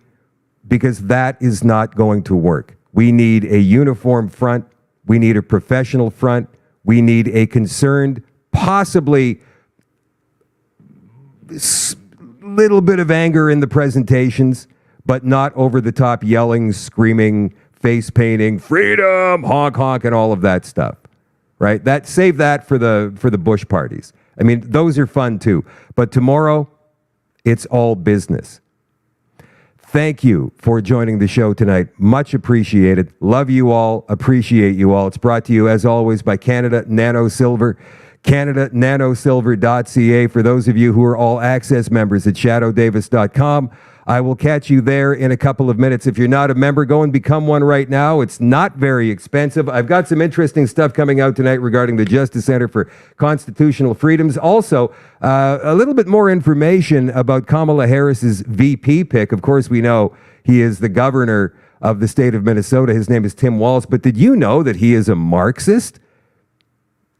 because that is not going to work. We need a uniform front. We need a professional front. We need a concerned, possibly little bit of anger in the presentations, but not over the top yelling, screaming, face painting, freedom, honk, honk, and all of that stuff, right? Save that for the Bush parties. I mean, those are fun too. But tomorrow, it's all business. Thank you for joining the show tonight. Much appreciated. Love you all. Appreciate you all. It's brought to you, as always, by Canada Nano Silver. CanadaNanoSilver.ca for those of you who are all access members at shadowdavis.com. I will catch you there in a couple of minutes. If you're not a member, go and become one right now. It's not very expensive. I've got some interesting stuff coming out tonight regarding the Justice Center for Constitutional Freedoms. Also, a little bit more information about Kamala Harris's VP pick. Of course, we know he is the governor of the state of Minnesota. His name is Tim Walz. But did you know that he is a Marxist?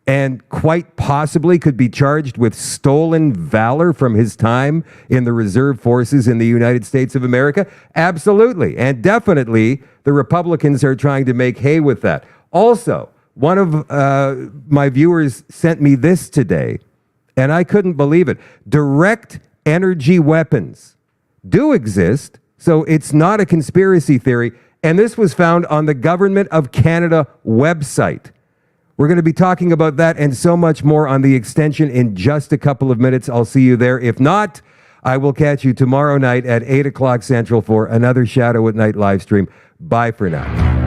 And quite possibly could be charged with stolen valor from his time in the reserve forces in the United States of America? Absolutely. And definitely the Republicans are trying to make hay with that. Also, one of my viewers sent me this today, and I couldn't believe it. Direct energy weapons do exist. So it's not a conspiracy theory. And this was found on the Government of Canada website. We're going to be talking about that and so much more on the extension in just a couple of minutes. I'll see you there. If not, I will catch you tomorrow night at 8 o'clock Central for another Shadow at Night live stream. Bye for now.